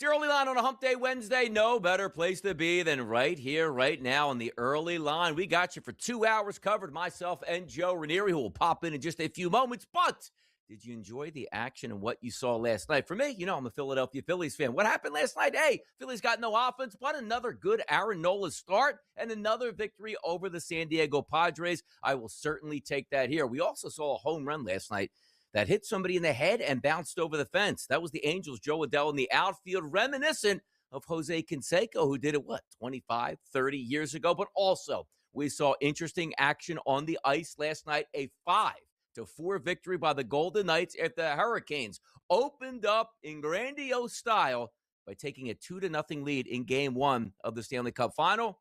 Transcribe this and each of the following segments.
It's your early line on a hump day Wednesday. No better place to be than right here, right now on the early line. We got you for 2 hours covered, myself and Joe Ranieri, who will pop in just a few moments. But did you enjoy the action and what you saw last night? For me, I'm a Philadelphia Phillies fan. What happened last night? Hey, Phillies got no offense, but another good Aaron Nola start and another victory over the San Diego Padres. I will certainly take that here. We also saw a home run last night that hit somebody in the head and bounced over the fence. That was the Angels' Joe Adell in the outfield, reminiscent of Jose Canseco, who did it, 25, 30 years ago? But also, we saw interesting action on the ice last night, a 5-4 victory by the Golden Knights after the Hurricanes opened up in grandiose style by taking a 2-0 lead in Game 1 of the Stanley Cup Final.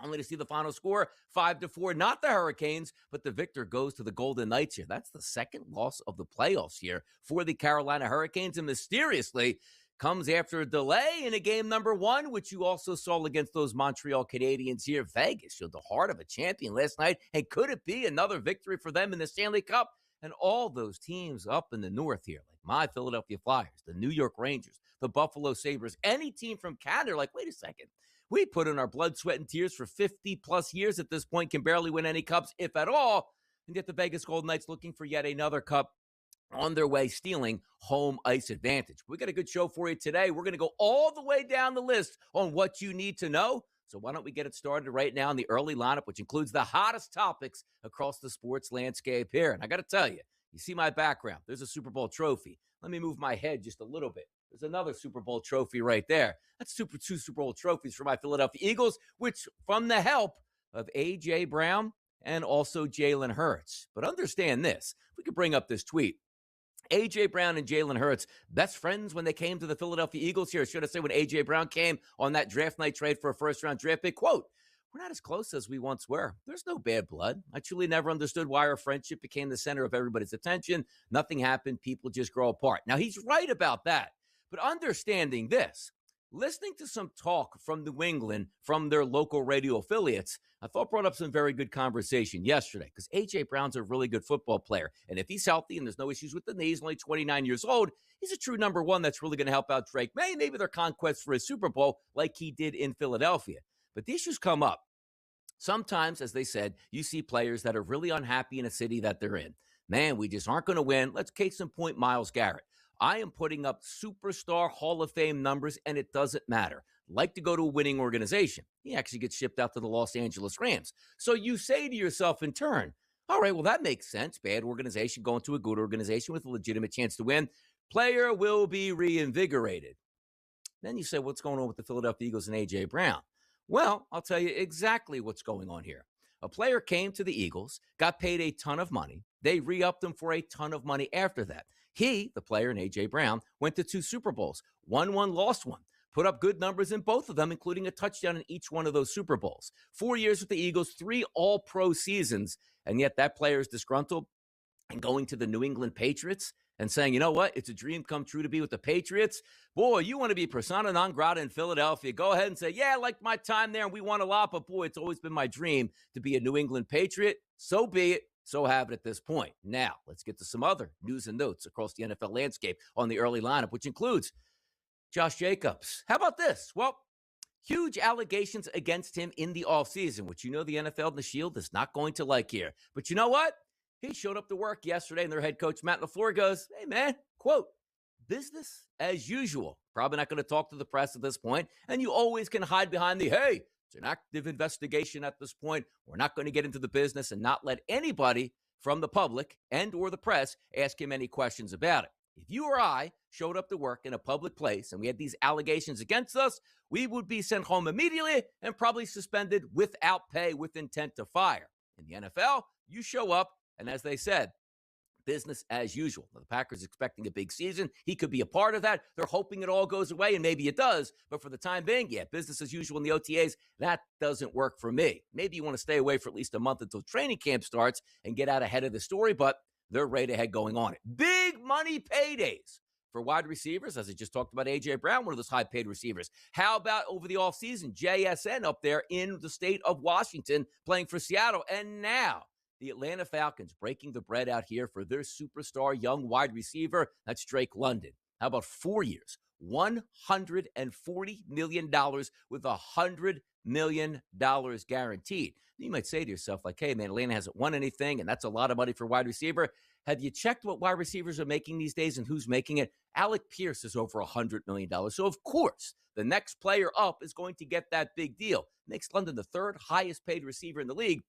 Only to see the final score, 5-4, not the Hurricanes, but the victor goes to the Golden Knights here. That's the second loss of the playoffs here for the Carolina Hurricanes, and mysteriously comes after a delay in a game number 1, which you also saw against those Montreal Canadiens here. Vegas showed the heart of a champion last night, and could it be another victory for them in the Stanley Cup? And all those teams up in the north here, like my Philadelphia Flyers, the New York Rangers, the Buffalo Sabres, any team from Canada, like, wait a second. We put in our blood, sweat, and tears for 50-plus years at this point, can barely win any cups, if at all, and yet the Vegas Golden Knights looking for yet another cup on their way, stealing home ice advantage. We got a good show for you today. We're going to go all the way down the list on what you need to know. So why don't we get it started right now in the early lineup, which includes the hottest topics across the sports landscape here. And I got to tell you, you see my background. There's a Super Bowl trophy. Let me move my head just a little bit. There's another Super Bowl trophy right there. That's two Super Bowl trophies for my Philadelphia Eagles, which from the help of A.J. Brown and also Jalen Hurts. But understand this. We could bring up this tweet. A.J. Brown and Jalen Hurts, best friends when they came to the Philadelphia Eagles here. Should I say when A.J. Brown came on that draft night trade for a first-round draft pick? Quote, "We're not as close as we once were. There's no bad blood. I truly never understood why our friendship became the center of everybody's attention. Nothing happened. People just grow apart." Now, he's right about that. But understanding this, listening to some talk from New England, from their local radio affiliates, I thought brought up some very good conversation yesterday, because A.J. Brown's a really good football player. And if he's healthy and there's no issues with the knees, only 29 years old, he's a true number one that's really going to help out Drake May, maybe their conquest for a Super Bowl like he did in Philadelphia. But the issues come up. Sometimes, as they said, you see players that are really unhappy in a city that they're in. Man, we just aren't going to win. Let's case in point Myles Garrett. I am putting up superstar Hall of Fame numbers, and it doesn't matter. Like to go to a winning organization. He actually gets shipped out to the Los Angeles Rams. So you say to yourself in turn, all right, well, that makes sense. Bad organization going to a good organization with a legitimate chance to win. Player will be reinvigorated. Then you say, what's going on with the Philadelphia Eagles and A.J. Brown? Well, I'll tell you exactly what's going on here. A player came to the Eagles, got paid a ton of money. They re-upped him for a ton of money after that. He, the player, and A.J. Brown, went to 2 Super Bowls. Won one, lost one. Put up good numbers in both of them, including a touchdown in each one of those Super Bowls. 4 years with the Eagles, 3 all-pro seasons, and yet that player is disgruntled and going to the New England Patriots and saying, you know what, it's a dream come true to be with the Patriots. Boy, you want to be persona non grata in Philadelphia. Go ahead and say, yeah, I liked my time there and we won a lot, but boy, it's always been my dream to be a New England Patriot. So be it. So have it at this point. Now, let's get to some other news and notes across the NFL landscape on the early lineup, which includes Josh Jacobs. How about this? Well, huge allegations against him in the offseason, which the NFL and the Shield is not going to like here. But you know what? He showed up to work yesterday, and their head coach, Matt LaFleur, goes, hey, man, quote, business as usual. Probably not going to talk to the press at this point, and you always can hide behind the, hey, it's an active investigation at this point. We're not going to get into the business and not let anybody from the public and or the press ask him any questions about it. If you or I showed up to work in a public place and we had these allegations against us, we would be sent home immediately and probably suspended without pay with intent to fire. In the NFL, you show up, and as they said, business as usual. Now, the Packers expecting a big season. He could be a part of that. They're hoping it all goes away, and maybe it does. But for the time being, yeah, business as usual in the OTAs, that doesn't work for me. Maybe you want to stay away for at least a month until training camp starts and get out ahead of the story, but they're right ahead going on it. Big money paydays for wide receivers, as I just talked about A.J. Brown, one of those high-paid receivers. How about over the offseason, JSN up there in the state of Washington playing for Seattle, and now the Atlanta Falcons breaking the bread out here for their superstar young wide receiver. That's Drake London. How about 4 years? $140 million with $100 million guaranteed. You might say to yourself, like, hey, man, Atlanta hasn't won anything, and that's a lot of money for wide receiver. Have you checked what wide receivers are making these days and who's making it? Alec Pierce is over $100 million. So, of course, the next player up is going to get that big deal. Makes London the third highest paid receiver in the league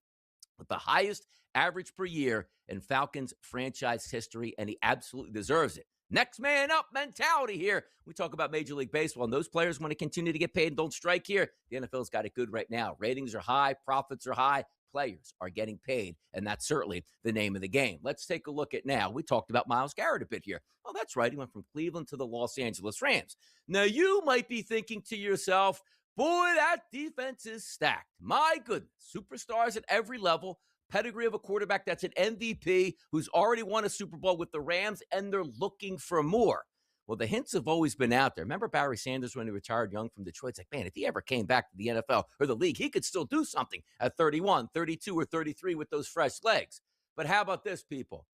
with the highest average per year in Falcons franchise history, and he absolutely deserves it. Next man up mentality here. We talk about Major League Baseball, and those players want to continue to get paid and don't strike here. The NFL's got it good right now. Ratings are high, profits are high, players are getting paid, and that's certainly the name of the game. Let's take a look at now. We talked about Myles Garrett a bit here. Oh, that's right. He went from Cleveland to the Los Angeles Rams. Now, you might be thinking to yourself, boy, that defense is stacked. My goodness, superstars at every level. Pedigree of a quarterback that's an MVP who's already won a Super Bowl with the Rams, and they're looking for more. Well, the hints have always been out there. Remember Barry Sanders when he retired young from Detroit? It's like, man, if he ever came back to the NFL or the league, he could still do something at 31, 32, or 33 with those fresh legs. But how about this, people?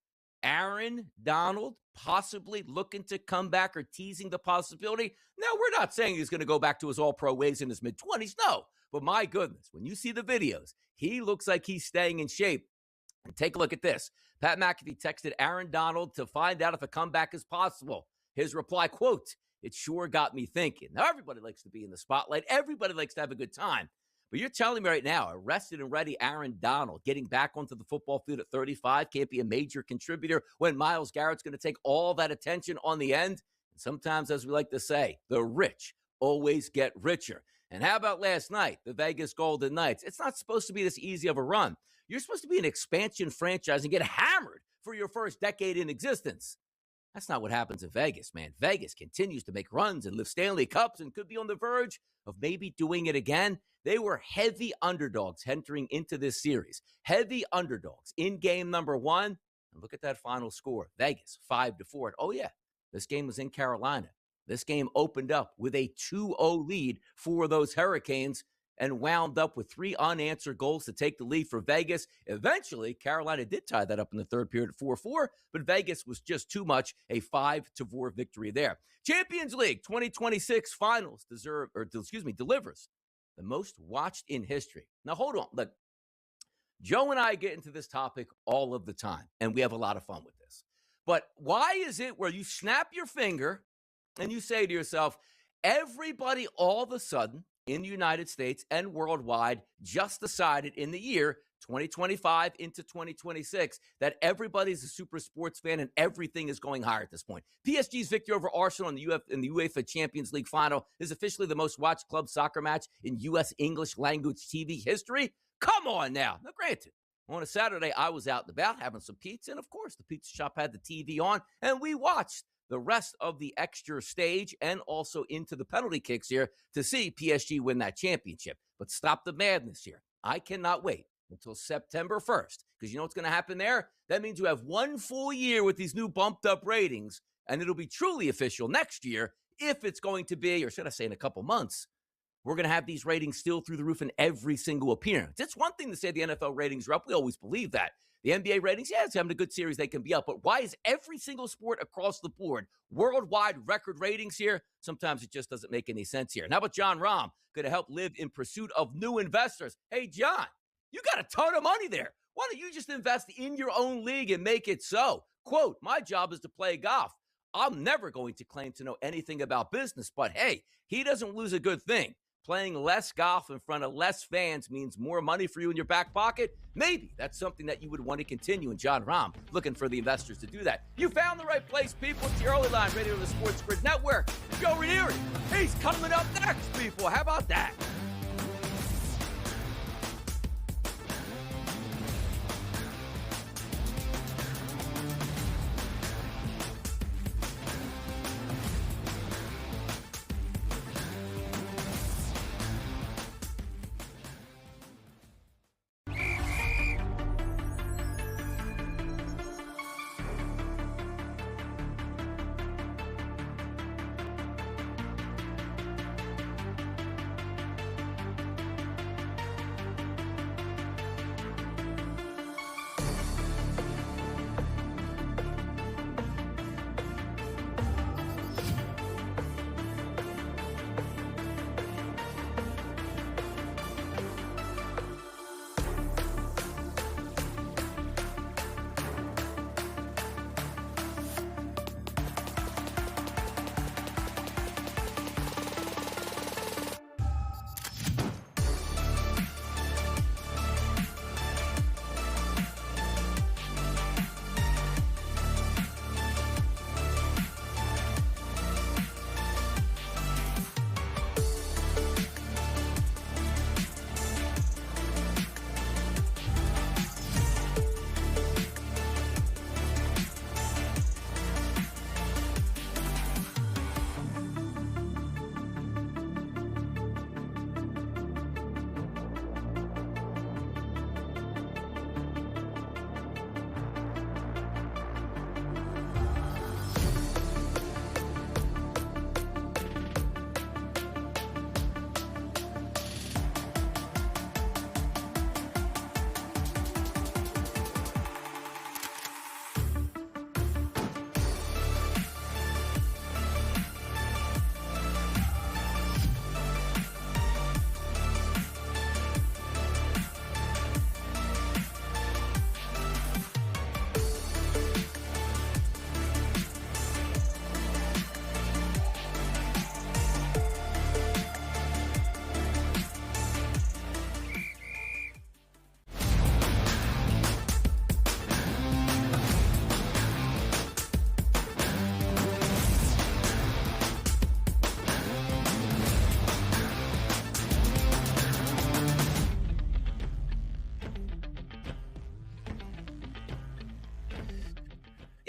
Aaron Donald possibly looking to come back or teasing the possibility. Now, we're not saying he's going to go back to his all-pro ways in his mid-20s. No. But my goodness, when you see the videos, he looks like he's staying in shape. And take a look at this. Pat McAfee texted Aaron Donald to find out if a comeback is possible. His reply, quote, "It sure got me thinking." Now, everybody likes to be in the spotlight. Everybody likes to have a good time. But you're telling me right now, a rested and ready Aaron Donald getting back onto the football field at 35 can't be a major contributor when Myles Garrett's going to take all that attention on the end? And sometimes, as we like to say, the rich always get richer. And how about last night, the Vegas Golden Knights? It's not supposed to be this easy of a run. You're supposed to be an expansion franchise and get hammered for your first decade in existence. That's not what happens in Vegas, man. Vegas continues to make runs and lift Stanley Cups and could be on the verge of maybe doing it again. They were heavy underdogs entering into this series. Heavy underdogs in game number one. And look at that final score. Vegas, 5-4. Oh, yeah, this game was in Carolina. This game opened up with a 2-0 lead for those Hurricanes and wound up with 3 unanswered goals to take the lead for Vegas. Eventually, Carolina did tie that up in the third period at 4-4, but Vegas was just too much, a 5-4 victory there. Champions League 2026 finals delivers the most watched in history. Now, hold on. Look, Joe and I get into this topic all of the time, and we have a lot of fun with this. But why is it where you snap your finger and you say to yourself, everybody all of a sudden in the United States and worldwide just decided in the year 2025 into 2026 that everybody's a super sports fan and everything is going higher at this point? PSG's victory over Arsenal in the UEFA Champions League final is officially the most watched club soccer match in U.S. English language TV history. Come on now. Now, granted, on a Saturday, I was out and about having some pizza, and of course, the pizza shop had the TV on, and we watched the rest of the extra stage and also into the penalty kicks here to see PSG win that championship. But stop the madness here. I cannot wait until September 1st, because you know what's going to happen there? That means you have 1 full year with these new bumped up ratings, and it'll be truly official next year if it's going to be, or should I say in a couple months, we're going to have these ratings still through the roof in every single appearance. It's one thing to say the NFL ratings are up. We always believe that. The NBA ratings, yeah, it's having a good series. They can be up. But why is every single sport across the board worldwide record ratings here? Sometimes it just doesn't make any sense here. And how about John Rahm going to help live in pursuit of new investors? Hey, John, you got a ton of money there. Why don't you just invest in your own league and make it so? Quote, "My job is to play golf. I'm never going to claim to know anything about business, but hey, he doesn't lose a good thing. Playing less golf in front of less fans means more money for you in your back pocket. Maybe that's something that you would want to continue." And John Rahm looking for the investors to do that. You found the right place, people. It's the Early Line Radio on the SportsGrid Network. Joe Ranieri, he's coming up next, people. How about that?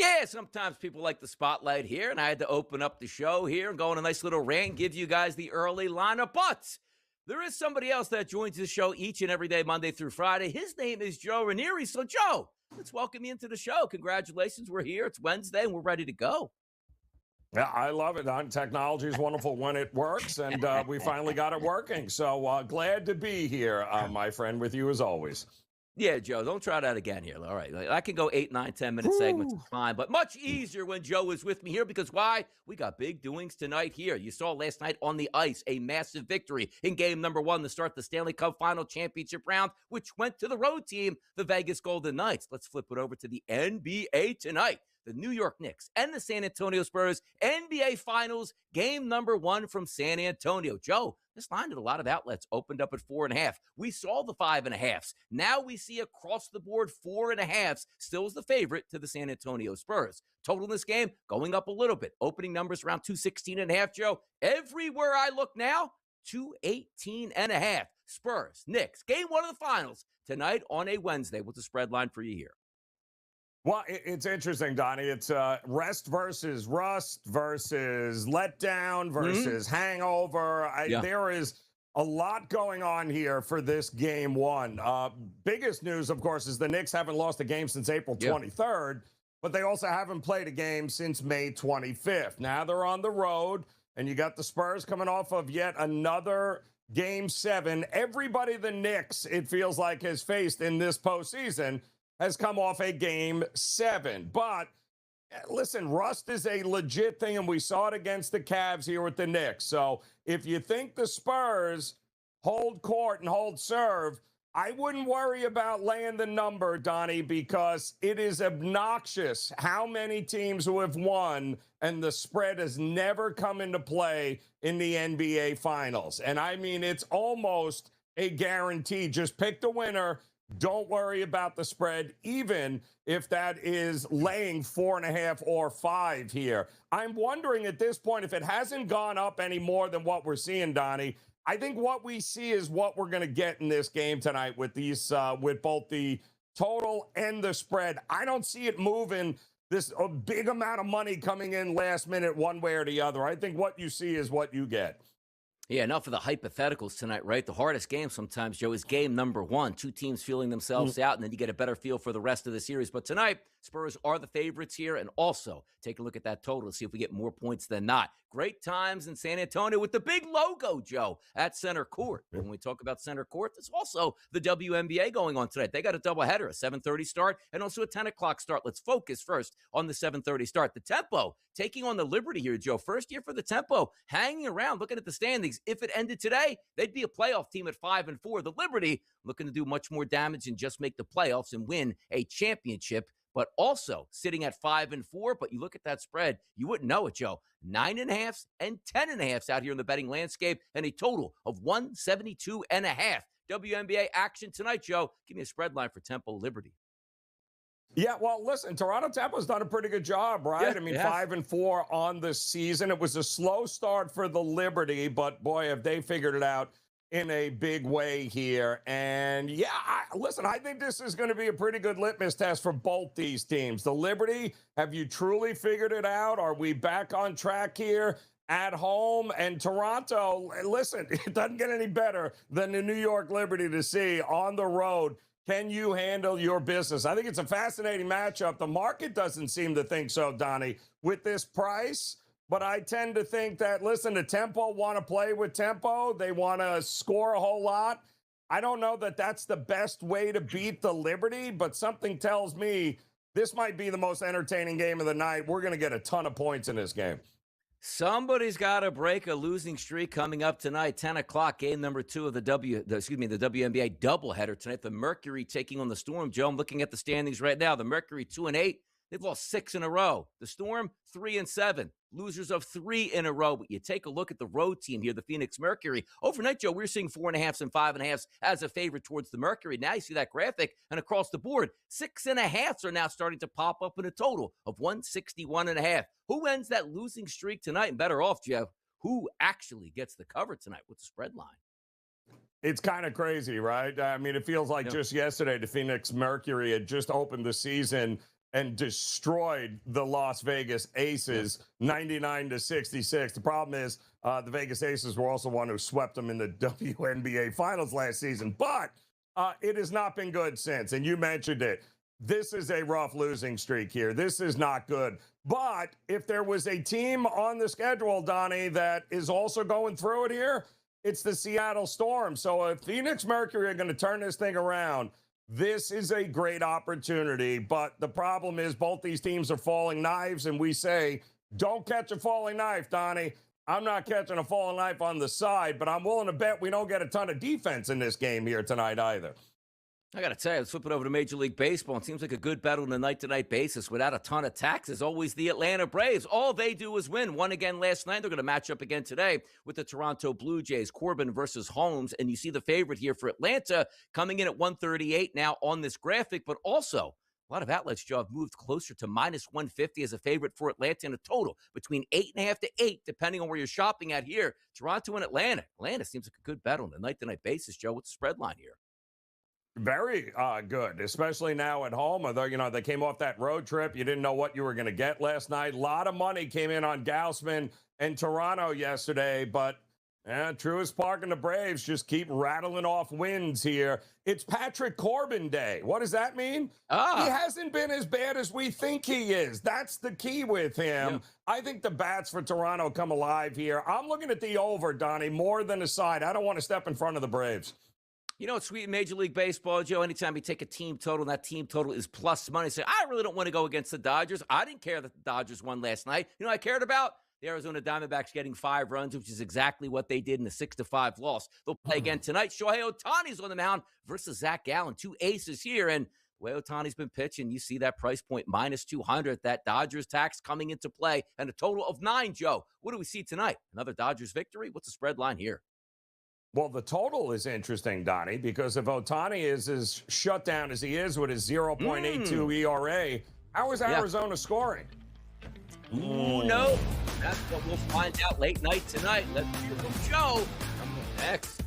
Yeah, sometimes people like the spotlight here, and I had to open up the show here and go on a nice little rant, give you guys the early lineup. But there is somebody else that joins the show each and every day, Monday through Friday. His name is Joe Ranieri. So, Joe, let's welcome you into the show. Congratulations. We're here. It's Wednesday, and we're ready to go. Yeah, I love it. Technology is wonderful when it works, and we finally got it working. So glad to be here, my friend, with you as always. Yeah, Joe, don't try that again here. All right. I can go 8, 9, 10-minute segments. It's fine. But much easier when Joe is with me here because why? We got big doings tonight here. You saw last night on the ice a massive victory in game number 1 to start the Stanley Cup Final Championship round, which went to the road team, the Vegas Golden Knights. Let's flip it over to the NBA tonight. The New York Knicks and the San Antonio Spurs NBA Finals, game number 1 from San Antonio. Joe, this line at a lot of outlets opened up at 4.5. We saw the 5.5s. Now we see across the board 4.5s. Still is the favorite to the San Antonio Spurs. Total in this game going up a little bit. Opening numbers around 216.5, Joe. Everywhere I look now, 218.5. Spurs, Knicks, game 1 of the finals tonight on a Wednesday. What's the spread line for you here? Well, it's interesting, Donnie. It's rest versus rust versus letdown versus hangover. There is a lot going on here for this game 1. Biggest news, of course, is the Knicks haven't lost a game since April 23rd, but they also haven't played a game since May 25th. Now they're on the road, and you got the Spurs coming off of yet another Game 7. Everybody the Knicks, it feels like, has faced in this postseason has come off a Game 7. But listen, rust is a legit thing, and we saw it against the Cavs here with the Knicks. So if you think the Spurs hold court and hold serve, I wouldn't worry about laying the number, Donnie, because it is obnoxious how many teams who have won and the spread has never come into play in the NBA Finals. And I mean, it's almost a guarantee. Just pick the winner. Don't worry about the spread, even if that is laying 4.5 or 5 here. I'm wondering at this point if it hasn't gone up any more than what we're seeing, Donnie. I think what we see is what we're going to get in this game tonight with these, with both the total and the spread. I don't see it moving this a big amount of money coming in last minute one way or the other. I think what you see is what you get. Yeah, enough for the hypotheticals tonight, right? The hardest game sometimes, Joe, is game number 1. 2 teams feeling themselves out, and then you get a better feel for the rest of the series. But tonight, Spurs are the favorites here, and also take a look at that total to see if we get more points than not. Great times in San Antonio with the big logo, Joe, at center court. When we talk about center court, there's also the WNBA going on tonight. They got a doubleheader, a 7:30 start, and also a 10 o'clock start. Let's focus first on the 7:30 start. The Tempo taking on the Liberty here, Joe. First year for the Tempo, hanging around, looking at the standings. If it ended today, they'd be a playoff team at 5-4. The Liberty looking to do much more damage and just make the playoffs and win a championship, but also sitting at 5-4. But you look at that spread, you wouldn't know it, Joe. 9.5s and 10.5s out here in the betting landscape, and a total of 172.5. WNBA action tonight, Joe. Give me a spread line for Tempo Liberty. Yeah, well, listen, Toronto Tampa's done a pretty good job, right? Yeah, I mean, 5-4 on the season. It was a slow start for the Liberty, but boy, have they figured it out in a big way here. And yeah, listen, I think this is going to be a pretty good litmus test for both these teams. The Liberty, have you truly figured it out? Are we back on track here at home? And Toronto, listen, it doesn't get any better than the New York Liberty to see on the road. Can you handle your business? I think it's a fascinating matchup. The market doesn't seem to think so, Donnie, with this price. But I tend to think that, listen, the Tempo want to play with tempo. They want to score a whole lot. I don't know that that's the best way to beat the Liberty, but something tells me this might be the most entertaining game of the night. We're going to get a ton of points in this game. Somebody's got to break a losing streak coming up tonight. 10 o'clock, game number 2 of the WNBA doubleheader tonight. The Mercury taking on the Storm. Joe, I'm looking at the standings right now. The Mercury 2-8. They've lost 6 in a row. The Storm 3-7. Losers of 3 in a row. But you take a look at the road team here, the Phoenix Mercury. Overnight, Joe, we're seeing 4.5s and 5.5s as a favorite towards the Mercury. Now you see that graphic, and across the board, 6.5s are now starting to pop up in a total of 161.5. Who ends that losing streak tonight? And better off, Jeff, who actually gets the cover tonight with the spread line? It's kind of crazy, right? I mean, it feels like just yesterday, the Phoenix Mercury had just opened the season and destroyed the Las Vegas Aces 99-66. The problem is the Vegas Aces were also one who swept them in the WNBA Finals last season, but it has not been good since. And you mentioned it. This is a rough losing streak here. This is not good. But if there was a team on the schedule, Donnie, that is also going through it here, it's the Seattle Storm. So if Phoenix Mercury are going to turn this thing around, this is a great opportunity. But the problem is both these teams are falling knives, and we say, don't catch a falling knife, Donnie. I'm not catching a falling knife on the side, but I'm willing to bet we don't get a ton of defense in this game here tonight either. I got to tell you, let's flip it over to Major League Baseball. It seems like a good battle on a night-to-night basis without a ton of taxes. Always the Atlanta Braves. All they do is win. Won again last night. They're going to match up again today with the Toronto Blue Jays. Corbin versus Holmes. And you see the favorite here for Atlanta coming in at 138 now on this graphic. But also, a lot of outlets, Joe, have moved closer to minus 150 as a favorite for Atlanta in a total between 8.5 to 8, depending on where you're shopping at here. Toronto and Atlanta. Atlanta seems like a good battle on a night-to-night basis, Joe. What's the spread line here? Very good, especially now at home. Although, they came off that road trip. You didn't know what you were going to get last night. A lot of money came in on Gausman and Toronto yesterday, but Truist Park and the Braves just keep rattling off wins here. It's Patrick Corbin Day. What does that mean? He hasn't been as bad as we think he is. That's the key with him. Yeah. I think the bats for Toronto come alive here. I'm looking at the over, Donnie, more than the side. I don't want to step in front of the Braves. You know, it's sweet in Major League Baseball, Joe. Anytime you take a team total, and that team total is plus money, say, I really don't want to go against the Dodgers. I didn't care that the Dodgers won last night. You know, I cared about the Arizona Diamondbacks getting 5 runs, which is exactly what they did in the 6-5 loss. They'll play again tonight. Shohei Ohtani's on the mound versus Zach Gallen. 2 aces here. And the way Ohtani's been pitching, you see that price point, minus 200, that Dodgers tax coming into play, and a total of 9, Joe. What do we see tonight? Another Dodgers victory? What's the spread line here? Well, the total is interesting, Donnie, because if Ohtani is as shut down as he is with his 0.82 ERA, how is Arizona scoring? Ooh, no. That's what we'll find out late night tonight. Let's hear from Joe. Coming up next.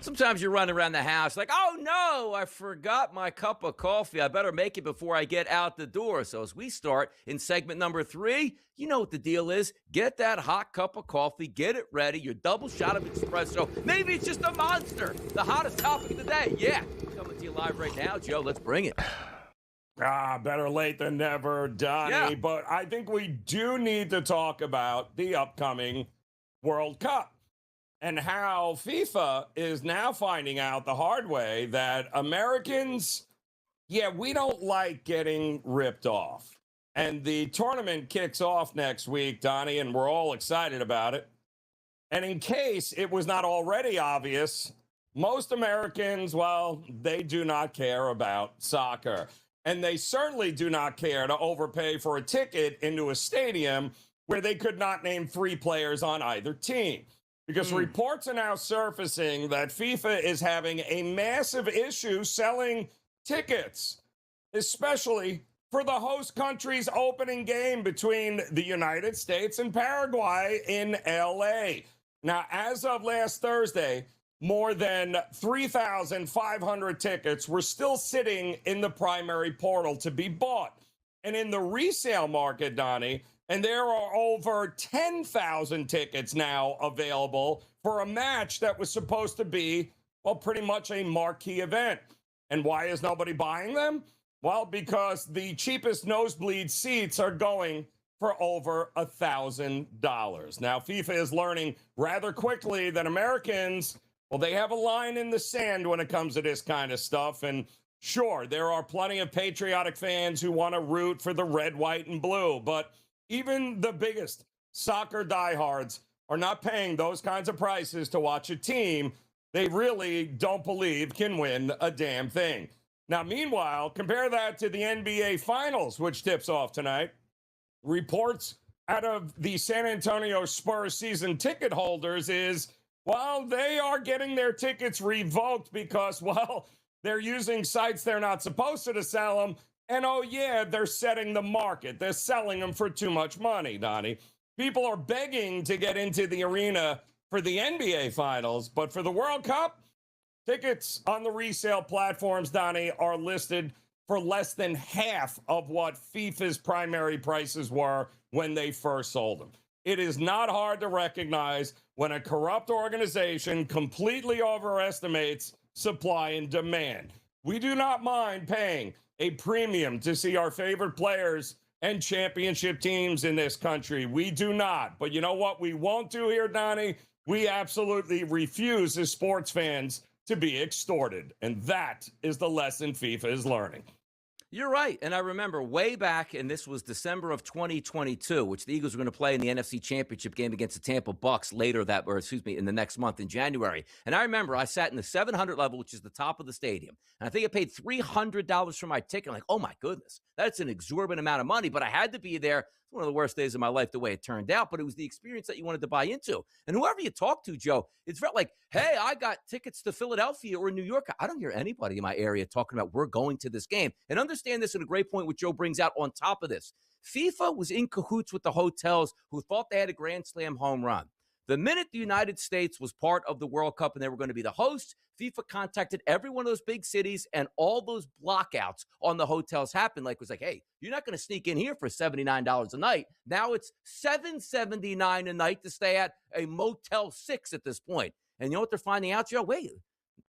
Sometimes you're running around the house like, oh no, I forgot my cup of coffee. I better make it before I get out the door. So as we start in segment number 3, you know what the deal is. Get that hot cup of coffee, get it ready, your double shot of espresso. Maybe it's just a monster. The hottest topic of the day. Yeah, coming to you live right now, Joe. Let's bring it. Better late than never, Donnie. Yeah. But I think we do need to talk about the upcoming World Cup. And how FIFA is now finding out the hard way that Americans, we don't like getting ripped off. And the tournament kicks off next week, Donnie, and we're all excited about it. And in case it was not already obvious, most Americans, well, they do not care about soccer. And they certainly do not care to overpay for a ticket into a stadium where they could not name 3 players on either team. Because reports are now surfacing that FIFA is having a massive issue selling tickets, especially for the host country's opening game between the United States and Paraguay in LA. Now, as of last Thursday, more than 3,500 tickets were still sitting in the primary portal to be bought. And in the resale market, Donnie, and there are over 10,000 tickets now available for a match that was supposed to be, well, pretty much a marquee event. And why is nobody buying them? Well, because the cheapest nosebleed seats are going for over $1,000. Now, FIFA is learning rather quickly that Americans, well, they have a line in the sand when it comes to this kind of stuff. And sure, there are plenty of patriotic fans who want to root for the red, white, and blue, but even the biggest soccer diehards are not paying those kinds of prices to watch a team they really don't believe can win a damn thing. Now, meanwhile, compare that to the NBA Finals, which tips off tonight. Reports out of the San Antonio Spurs season ticket holders is, well, they are getting their tickets revoked because, well, they're using sites they're not supposed to sell them. And, oh, yeah, they're setting the market. They're selling them for too much money, Donnie. People are begging to get into the arena for the NBA Finals, but for the World Cup, tickets on the resale platforms, Donnie, are listed for less than half of what FIFA's primary prices were when they first sold them. It is not hard to recognize when a corrupt organization completely overestimates supply and demand. We do not mind paying a premium to see our favorite players and championship teams in this country. We do not. But you know what we won't do here, Donnie? We absolutely refuse as sports fans to be extorted. And that is the lesson FIFA is learning. You're right. And I remember way back, and this was December of 2022, which the Eagles were going to play in the NFC Championship game against the Tampa Bucks in the next month in January. And I remember I sat in the 700 level, which is the top of the stadium. And I think I paid $300 for my ticket. I'm like, oh my goodness, that's an exorbitant amount of money, but I had to be there. It's one of the worst days of my life the way it turned out, but it was the experience that you wanted to buy into. And whoever you talk to, Joe, it's felt like, hey, I got tickets to Philadelphia or New York. I don't hear anybody in my area talking about we're going to this game. And understand this, and a great point what Joe brings out on top of this. FIFA was in cahoots with the hotels who thought they had a Grand Slam home run. The minute the United States was part of the World Cup and they were going to be the host, FIFA contacted every one of those big cities, and all those blockouts on the hotels happened. Like, it was like, hey, you're not going to sneak in here for $79 a night. Now it's $779 a night to stay at a Motel 6 at this point. And you know what they're finding out, Joe? Wait,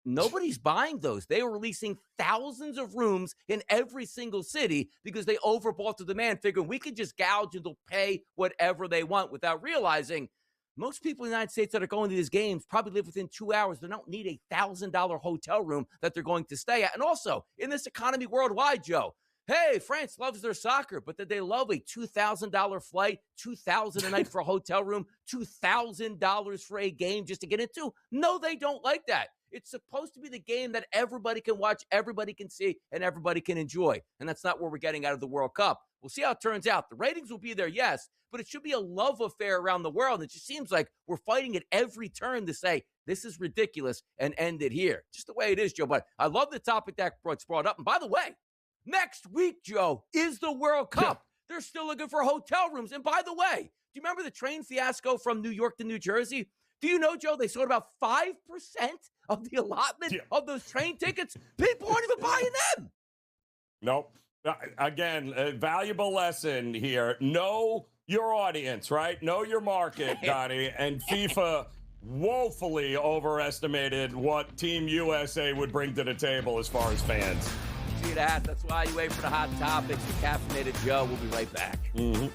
nobody's buying those. They were releasing thousands of rooms in every single city because they overbought the demand, figuring we could just gouge and they'll pay whatever they want, without realizing most people in the United States that are going to these games probably live within 2 hours. They don't need a $1,000 hotel room that they're going to stay at. And also, in this economy worldwide, Joe, hey, France loves their soccer, but did they love a $2,000 flight, $2,000 a night for a hotel room, $2,000 for a game just to get into? No, they don't like that. It's supposed to be the game that everybody can watch, everybody can see, and everybody can enjoy. And that's not what we're getting out of the World Cup. We'll see how it turns out. The ratings will be there, yes, but it should be a love affair around the world. It just seems like we're fighting at every turn to say, this is ridiculous, and end it here. Just the way it is, Joe. But I love the topic that was brought up. And by the way, next week, Joe, is the World Cup. They're still looking for hotel rooms. And by the way, do you remember the train fiasco from New York to New Jersey? Do you know, Joe, they sold about 5% of the allotment of those train tickets? People aren't even buying them. Nope. Again, a valuable lesson here. Know your audience, right? Know your market, Donnie. And FIFA woefully overestimated what Team USA would bring to the table as far as fans. See that? That's why you wait for the hot topics with Caffeinated Joe. We'll be right back. Mm-hmm.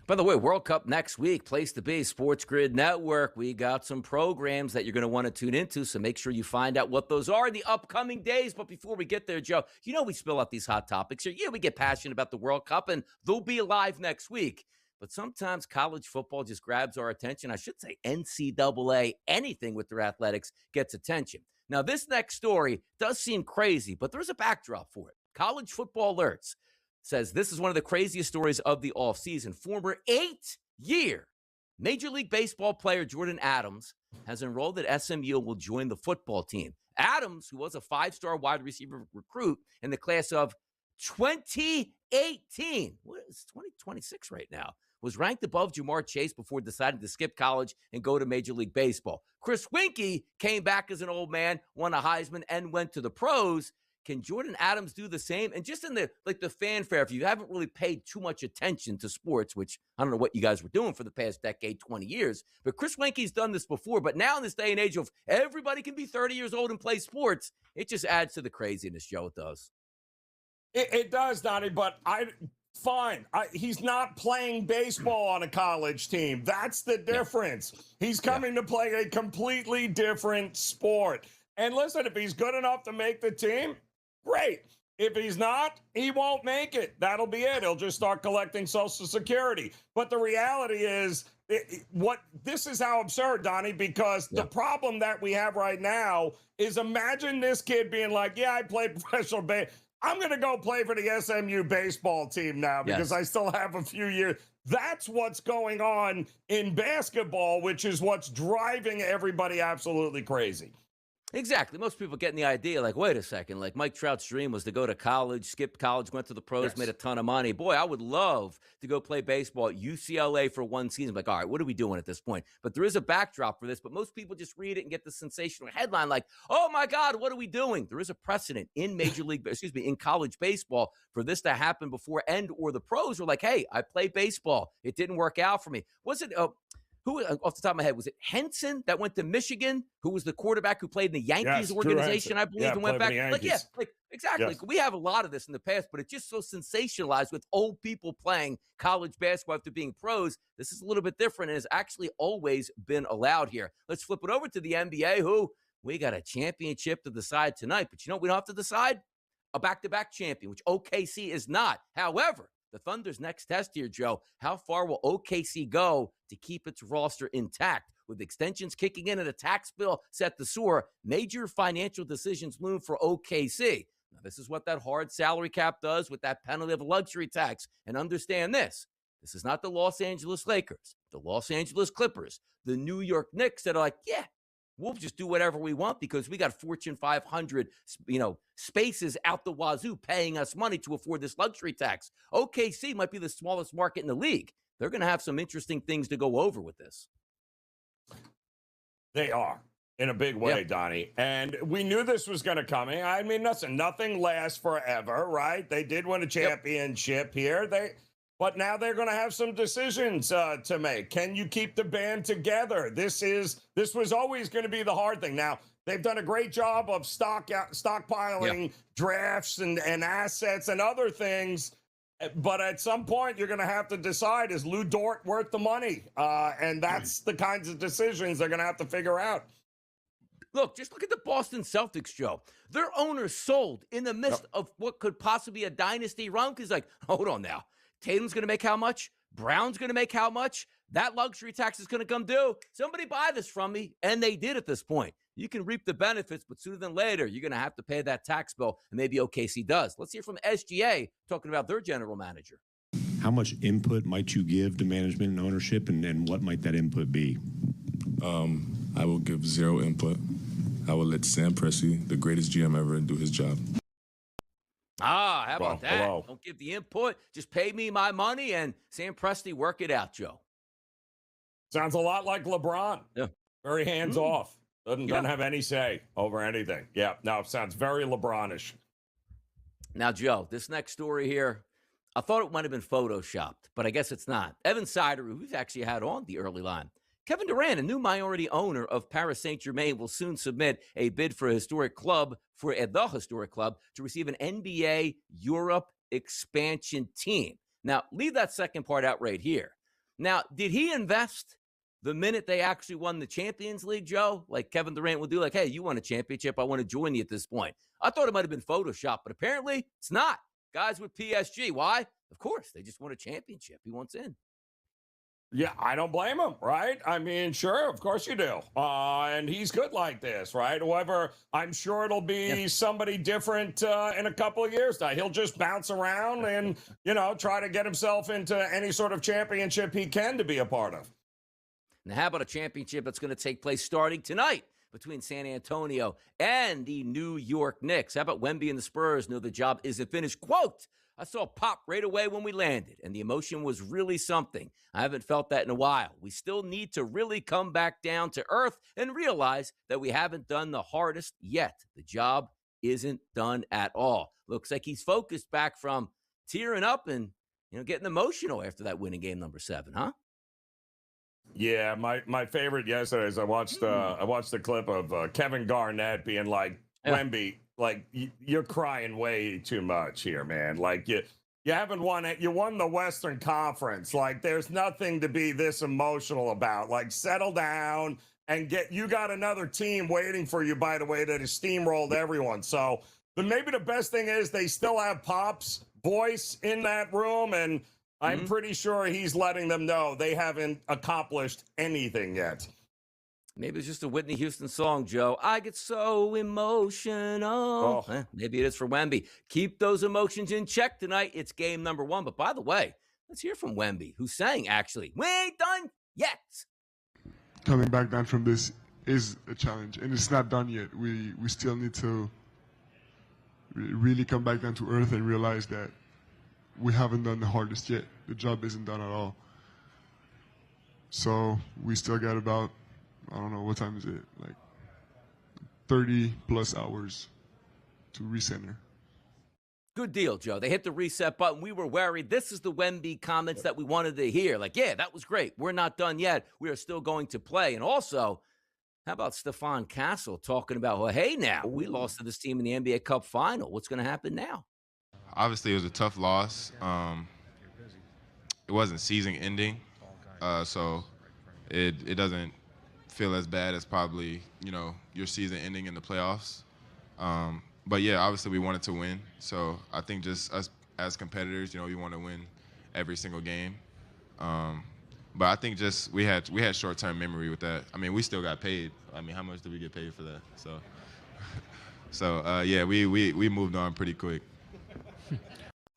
By the way, World Cup next week, place to be, SportsGrid Network. We got some programs that you're going to want to tune into, so make sure you find out what those are in the upcoming days. But before we get there, Joe, you know we spill out these hot topics here. Yeah, we get passionate about the World Cup, and they'll be live next week. But sometimes college football just grabs our attention. I should say NCAA, anything with their athletics gets attention. Now, this next story does seem crazy, but there's a backdrop for it. College Football Alerts says this is one of the craziest stories of the offseason. Former 8-year Major League Baseball player Jordan Adams has enrolled at SMU and will join the football team. Adams, who was a 5-star wide receiver recruit in the class of 2018, what is 2026 right now, was ranked above Jamar Chase before deciding to skip college and go to Major League Baseball. Chris Winkie came back as an old man, won a Heisman, and went to the pros. Can Jordan Adams do the same? And just in the fanfare, if you haven't really paid too much attention to sports, which I don't know what you guys were doing for the past decade, 20 years, but Chris Winkie's done this before. But now in this day and age of everybody can be 30 years old and play sports, it just adds to the craziness, Joe. It does. It does, Donnie, but fine. He's not playing baseball on a college team. That's the difference. Yeah. He's coming to play a completely different sport. And listen, if he's good enough to make the team, great. If he's not, he won't make it. That'll be it. He'll just start collecting Social Security. But the reality is, this is how absurd, Donnie, because the problem that we have right now is imagine this kid being like, yeah, I played professional baseball. I'm going to go play for the SMU baseball team now because I still have a few years. That's what's going on in basketball, which is what's driving everybody absolutely crazy. Exactly. Most people getting the idea, like, wait a second, like Mike Trout's dream was to go to college, skipped college, went to the pros, made a ton of money. Boy, I would love to go play baseball at UCLA for one season. Like, all right, what are we doing at this point? But there is a backdrop for this, but most people just read it and get the sensational headline like, oh my God, what are we doing? There is a precedent in in college baseball for this to happen before or the pros were like, hey, I played baseball. It didn't work out for me. Was it who, off the top of my head, was it Henson that went to Michigan, who was the quarterback who played in the Yankees organization, I believe, and went back? Exactly. Yes. We have a lot of this in the past, but it's just so sensationalized with old people playing college basketball after being pros. This is a little bit different and has actually always been allowed here. Let's flip it over to the NBA, who we got a championship to decide tonight. But you know what we don't have to decide? A back-to-back champion, which OKC is not. However, the Thunder's next test here, Joe, how far will OKC go to keep its roster intact? With extensions kicking in and a tax bill set to soar, major financial decisions loom for OKC. Now, this is what that hard salary cap does with that penalty of luxury tax. And understand this. This is not the Los Angeles Lakers, the Los Angeles Clippers, the New York Knicks that are like, yeah, we'll just do whatever we want because we got Fortune 500, spaces out the wazoo paying us money to afford this luxury tax. OKC might be the smallest market in the league. They're going to have some interesting things to go over with this. They are in a big way, Donnie. And we knew this was going to come. I mean, nothing lasts forever, right? They did win a championship here. But now they're going to have some decisions to make. Can you keep the band together? This was always going to be the hard thing. Now, they've done a great job of stockpiling drafts and assets and other things. But at some point, you're going to have to decide, is Lou Dort worth the money? And that's the kinds of decisions they're going to have to figure out. Look, just look at the Boston Celtics, Joe. Their owner sold in the midst of what could possibly be a dynasty run. Because, hold on now. Tatum's going to make how much? Brown's going to make how much? That luxury tax is going to come due. Somebody buy this from me. And they did at this point. You can reap the benefits, but sooner than later, you're going to have to pay that tax bill. And maybe OKC does. Let's hear from SGA talking about their general manager. How much input might you give to management and ownership, and what might that input be? I will give zero input. I will let Sam Presti, the greatest GM ever, do his job. How about that? Hello. Don't give the input. Just pay me my money and Sam Presti, work it out, Joe. Sounds a lot like LeBron. Yeah. Very hands-off. Doesn't have any say over anything. Yeah, no, it sounds very LeBron-ish. Now, Joe, this next story here, I thought it might have been photoshopped, but I guess it's not. Evan Sider, who we've actually had on the early line. Kevin Durant, a new minority owner of Paris Saint-Germain, will soon submit a bid for the historic club to receive an NBA Europe expansion team. Now, leave that second part out right here. Now, did he invest the minute they actually won the Champions League, Joe? Like Kevin Durant would do, like, hey, you won a championship. I want to join you at this point. I thought it might have been photoshopped, but apparently it's not. Guys with PSG. Why? Of course, they just won a championship. He wants in. Yeah, I don't blame him, right? I mean, sure, of course you do. And he's good like this, right? However, I'm sure it'll be somebody different in a couple of years. Now, he'll just bounce around and, try to get himself into any sort of championship he can to be a part of. Now, how about a championship that's going to take place starting tonight between San Antonio and the New York Knicks? How about Wemby and the Spurs know the job isn't finished? Quote, I saw pop right away when we landed, and the emotion was really something. I haven't felt that in a while. We still need to really come back down to earth and realize that we haven't done the hardest yet. The job isn't done at all. Looks like he's focused back from tearing up and, getting emotional after that winning game number 7, huh? Yeah, my favorite yesterday is I watched the clip of Kevin Garnett being like, Wemby, like, you're crying way too much here, man. Like, you haven't won it. You won the Western Conference. Like, there's nothing to be this emotional about. Like, settle down and you got another team waiting for you, by the way, that has steamrolled everyone. So maybe the best thing is they still have Pop's voice in that room, and I'm pretty sure he's letting them know they haven't accomplished anything yet. Maybe it's just a Whitney Houston song, Joe. I get so emotional. Maybe it is for Wemby. Keep those emotions in check tonight. It's game number 1. But by the way, let's hear from Wemby, who's saying, actually, we ain't done yet. Coming back down from this is a challenge, and it's not done yet. We still need to really come back down to earth and realize that we haven't done the hardest yet. The job isn't done at all. So we still got about, I don't know, what time is it? Like 30 plus hours to recenter. Good deal, Joe. They hit the reset button. We were worried. This is the Wemby comments that we wanted to hear. Like, yeah, that was great. We're not done yet. We are still going to play. And also, how about Stephon Castle talking about, well, hey, now, we lost to this team in the NBA Cup final. What's going to happen now? Obviously, it was a tough loss. It wasn't season ending, so it doesn't feel as bad as probably, your season ending in the playoffs. But, yeah, obviously we wanted to win. So I think just us as competitors, we want to win every single game. But I think just we had short-term memory with that. I mean, we still got paid. I mean, how much did we get paid for that? So yeah, we moved on pretty quick.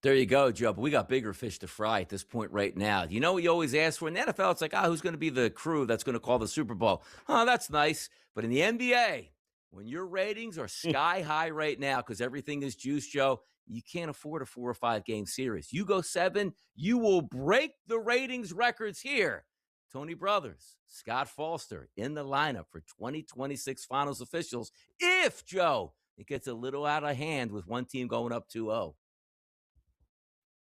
There you go, Joe. But we got bigger fish to fry at this point right now. You know what you always ask for? In the NFL, it's like, who's going to be the crew that's going to call the Super Bowl? Oh, that's nice. But in the NBA, when your ratings are sky high right now because everything is juice, Joe, you can't afford a 4 or 5 game series. You go 7, you will break the ratings records here. Tony Brothers, Scott Foster in the lineup for 2026 finals officials. If, Joe, it gets a little out of hand with one team going up 2-0.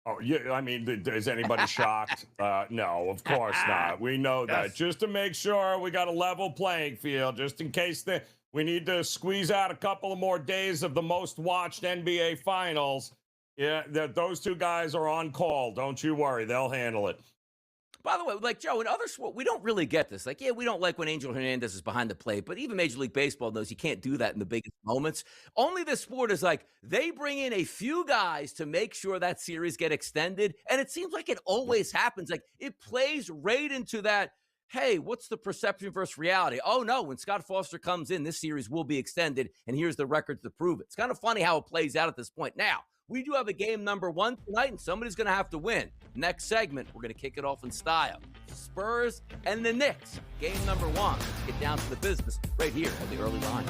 Oh, yeah. I mean, is anybody shocked? No, of course not. We know that. Just to make sure we got a level playing field, just in case we need to squeeze out a couple of more days of the most watched NBA finals. Yeah, those two guys are on call. Don't you worry. They'll handle it. By the way, like, Joe, in other sports, we don't really get this. Like, yeah, we don't like when Angel Hernandez is behind the plate, but even Major League Baseball knows you can't do that in the biggest moments. Only this sport is like, they bring in a few guys to make sure that series get extended, and it seems like it always happens. Like, it plays right into that, hey, what's the perception versus reality? Oh, no, when Scott Foster comes in, this series will be extended, and here's the records to prove it. It's kind of funny how it plays out at this point. Now, we do have a game number 1 tonight, and somebody's going to have to win. Next segment, we're going to kick it off in style. Spurs and the Knicks, game number 1. Let's get down to the business right here on the early line.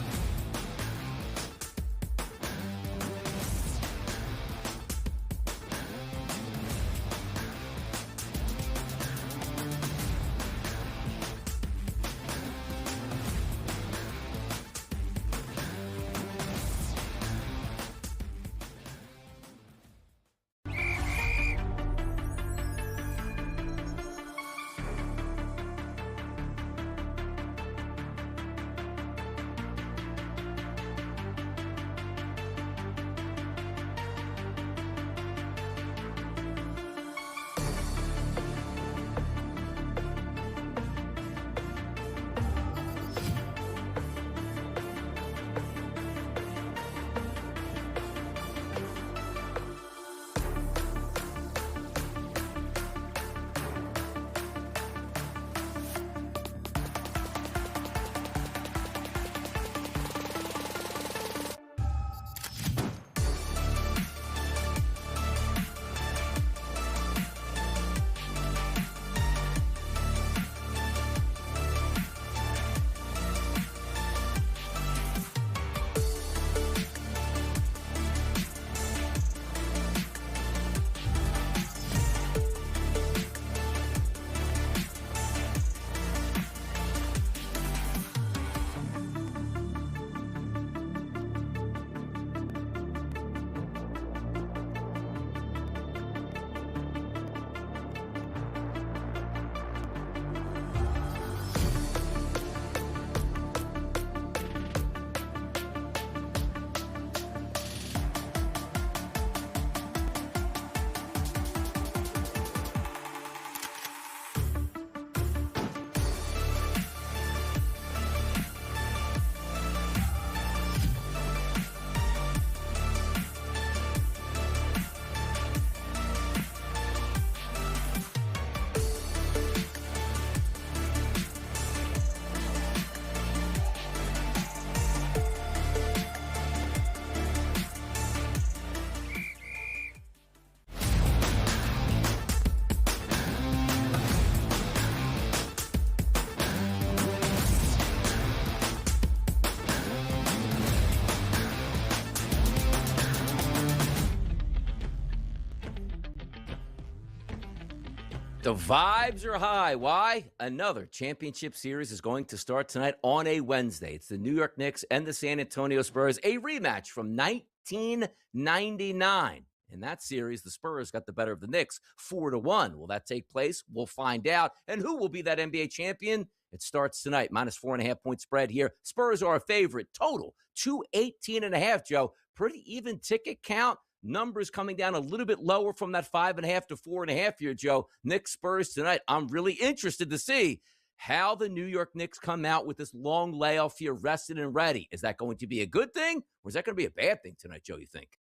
The vibes are high. Why? Another championship series is going to start tonight on a Wednesday. It's the New York Knicks and the San Antonio Spurs, a rematch from 1999. In that series, the Spurs got the better of the Knicks 4-1. Will that take place? We'll find out. And who will be that NBA champion? It starts tonight. -4.5 point spread here. Spurs are a favorite. Total 218.5, Joe. Pretty even ticket count. Numbers coming down a little bit lower from that 5.5 to 4.5 here, Joe. Knicks Spurs tonight. I'm really interested to see how the New York Knicks come out with this long layoff here, rested and ready. Is that going to be a good thing, or is that going to be a bad thing tonight, Joe, you think?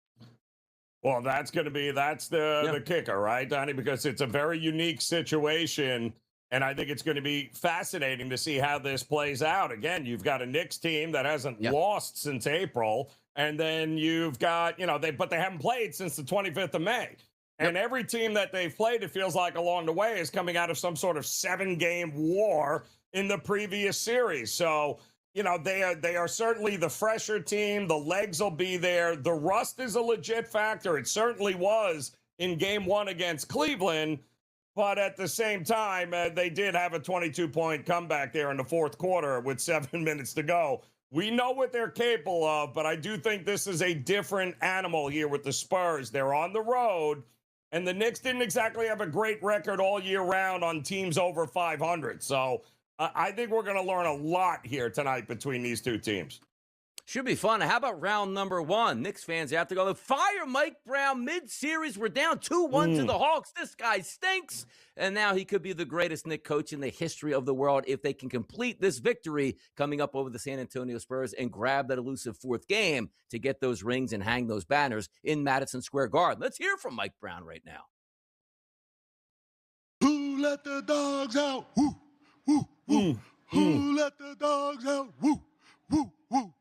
Well, that's the kicker, right, Donnie? Because it's a very unique situation, and I think it's going to be fascinating to see how this plays out. Again, you've got a Knicks team that hasn't lost since April, and then you've got, but they haven't played since the 25th of May. And every team that they've played, it feels like along the way, is coming out of some sort of 7-game war in the previous series. So, they are certainly the fresher team. The legs will be there. The rust is a legit factor. It certainly was in game 1 against Cleveland. But at the same time, they did have a 22-point comeback there in the fourth quarter with 7 minutes to go. We know what they're capable of, but I do think this is a different animal here with the Spurs. They're on the road, and the Knicks didn't exactly have a great record all year round on teams over 500. So I think we're going to learn a lot here tonight between these two teams. Should be fun. How about round number 1? Knicks fans out there go, fire Mike Brown mid-series. We're down 2-1 to the Hawks. This guy stinks. And now he could be the greatest Knicks coach in the history of the world if they can complete this victory coming up over the San Antonio Spurs and grab that elusive 4th game to get those rings and hang those banners in Madison Square Garden. Let's hear from Mike Brown right now. Who let the dogs out? Woo, woo, woo. Who let the dogs out? Woo, woo, woo.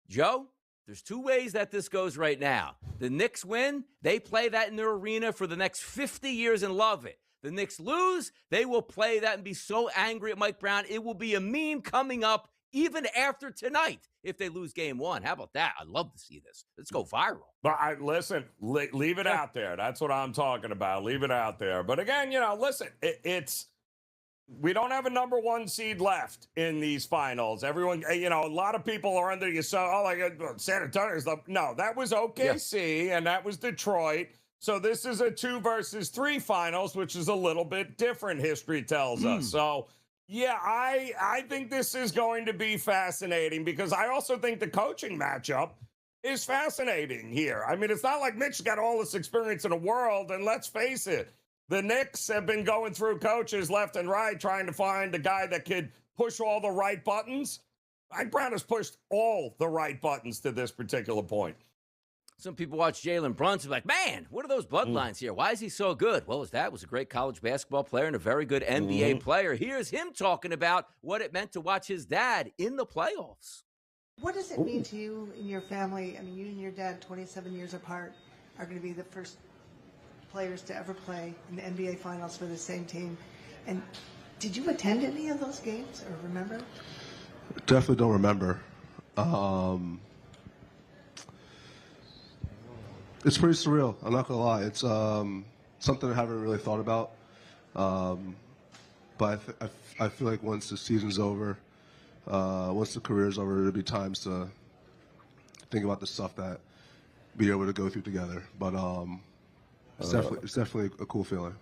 Joe, there's 2 ways that this goes right now. The Knicks win. They play that in their arena for the next 50 years and love it. The Knicks lose. They will play that and be so angry at Mike Brown. It will be a meme coming up even after tonight if they lose game 1. How about that? I'd love to see this. Let's go viral. But listen, leave it out there. That's what I'm talking about. Leave it out there. But again, listen, we don't have a number 1 seed left in these finals. Everyone, a lot of people are under you. So, San Antonio's no, that was OKC and that was Detroit. So this is a 2 versus 3 finals, which is a little bit different, history tells us. So, yeah, I think this is going to be fascinating because I also think the coaching matchup is fascinating here. I mean, it's not like Mitch's got all this experience in the world, and let's face it, the Knicks have been going through coaches left and right trying to find a guy that could push all the right buttons. Mike Brown has pushed all the right buttons to this particular point. Some people watch Jalen Brunson like, man, what are those bloodlines here? Why is he so good? Well, that was a great college basketball player and a very good NBA player. Here's him talking about what it meant to watch his dad in the playoffs. What does it mean to you and your family? I mean, you and your dad, 27 years apart, are going to be the first players to ever play in the NBA Finals for the same team. And did you attend any of those games or remember? Definitely don't remember. It's pretty surreal. I'm not going to lie. It's something I haven't really thought about. But I feel like once the season's over, once the career's over, there'll be times to think about the stuff that we're able to go through together. But it's definitely a cool feeling.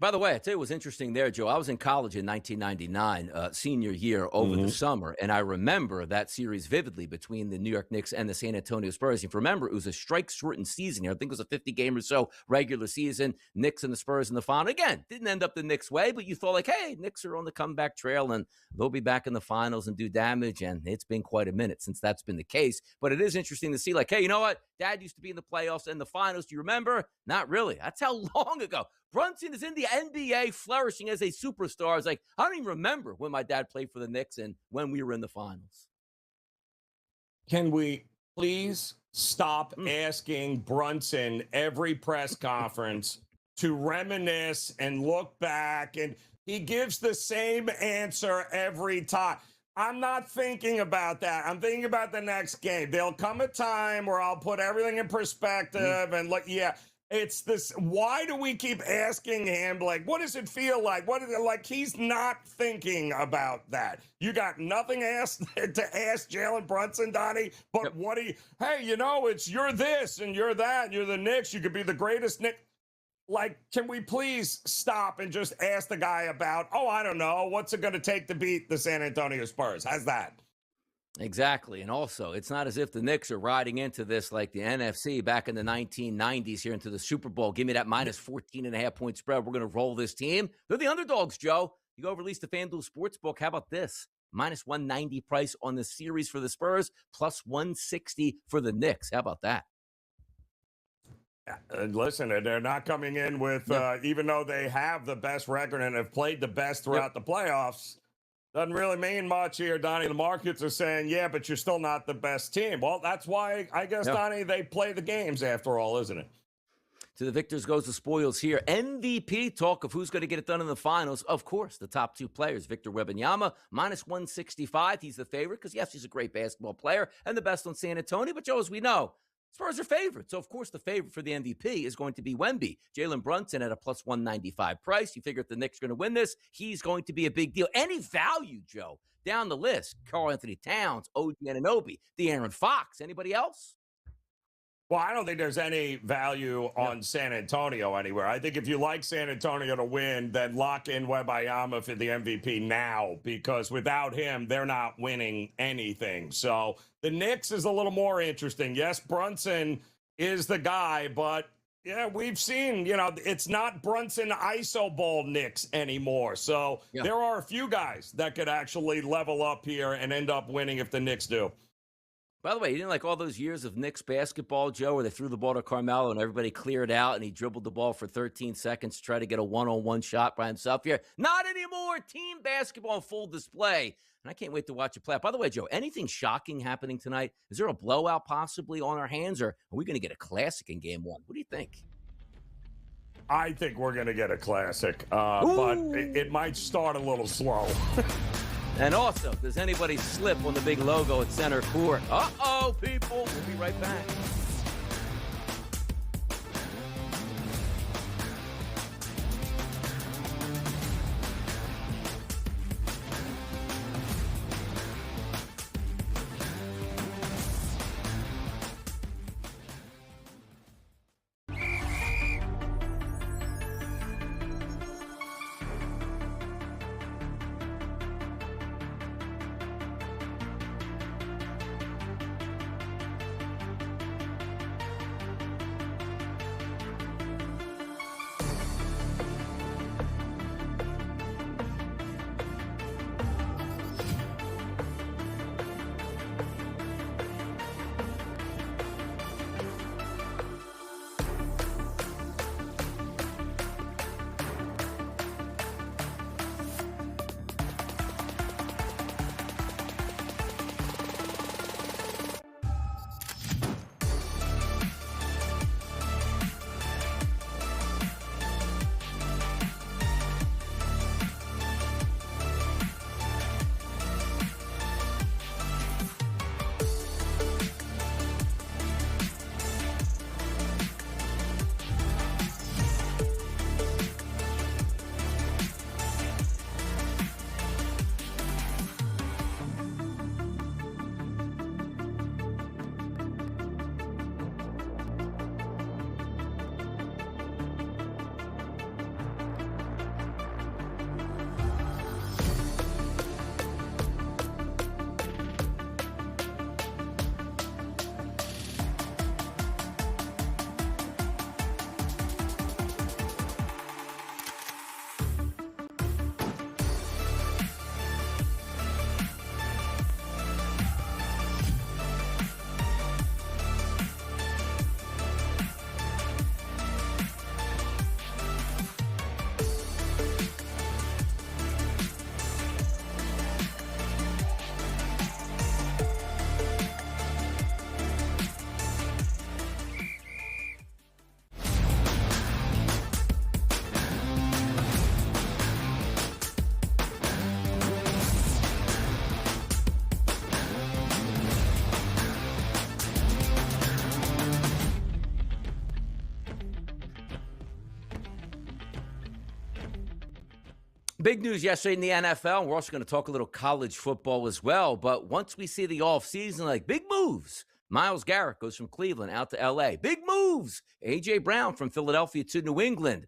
By the way, I tell you what's interesting there, Joe. I was in college in 1999, senior year over the summer, and I remember that series vividly between the New York Knicks and the San Antonio Spurs. If you remember, it was a strike-shortened season here. I think it was a 50-game or so regular season. Knicks and the Spurs in the final. Again, didn't end up the Knicks' way, but you thought like, hey, Knicks are on the comeback trail, and they'll be back in the finals and do damage, and it's been quite a minute since that's been the case. But it is interesting to see, like, hey, you know what? Dad used to be in the playoffs and the finals. Do you remember? Not really. That's how long ago. Brunson is in the NBA flourishing as a superstar. It's like, I don't even remember when my dad played for the Knicks and when we were in the finals. Can we please stop asking Brunson every press conference to reminisce and look back? And he gives the same answer every time. I'm not thinking about that. I'm thinking about the next game. There'll come a time where I'll put everything in perspective and look, yeah. It's this. Why do we keep asking him, like, what does it feel like? What is it like? He's not thinking about that. You got nothing to ask Jalen Brunson, Donnie, but hey, you're this and you're that. And you're the Knicks. You could be the greatest Knicks. Like, can we please stop and just ask the guy about, I don't know, what's it going to take to beat the San Antonio Spurs? How's that? Exactly. And also, it's not as if the Knicks are riding into this like the NFC back in the 1990s here into the Super Bowl. Give me that minus 14.5 point spread. We're going to roll this team. They're the underdogs, Joe. You go release the FanDuel Sportsbook. How about this? Minus 190 price on the series for the Spurs, plus 160 for the Knicks. How about that? Listen, they're not coming in with, even though they have the best record and have played the best throughout the playoffs, doesn't really mean much here, Donnie. The markets are saying, yeah, but you're still not the best team. Well, that's why, I guess, Donnie, they play the games after all, isn't it? To the victors goes the spoils here. MVP talk of who's going to get it done in the finals. Of course, the top two players, Victor Wembanyama, minus 165. He's the favorite because, yes, he's a great basketball player and the best on San Antonio. But, Joe, as we know, Spurs are favorites. So, of course, the favorite for the MVP is going to be Wemby. Jalen Brunson at a plus 195 price. You figure if the Knicks are going to win this, he's going to be a big deal. Any value, Joe, down the list. Karl-Anthony Towns, OG Anunoby, De'Aaron Fox. Anybody else? Well, I don't think there's any value on San Antonio anywhere. I think if you like San Antonio to win, then lock in Wembanyama for the MVP now, because without him, they're not winning anything. So the Knicks is a little more interesting. Yes, Brunson is the guy, but yeah, we've seen, it's not Brunson ISO ball Knicks anymore. So there are a few guys that could actually level up here and end up winning if the Knicks do. By the way, you didn't like all those years of Knicks basketball, Joe, where they threw the ball to Carmelo and everybody cleared out and he dribbled the ball for 13 seconds to try to get a one-on-one shot by himself here? Not anymore. Team basketball on full display. And I can't wait to watch it play out. By the way, Joe, anything shocking happening tonight? Is there a blowout possibly on our hands, or are we going to get a classic in game one? What do you think? I think we're going to get a classic, but it might start a little slow. And also, does anybody slip on the big logo at center court? Uh-oh, people. We'll be right back. Big news yesterday in the NFL. And we're also going to talk a little college football as well. But once we see the offseason, like big moves. Myles Garrett goes from Cleveland out to L.A. Big moves. A.J. Brown from Philadelphia to New England.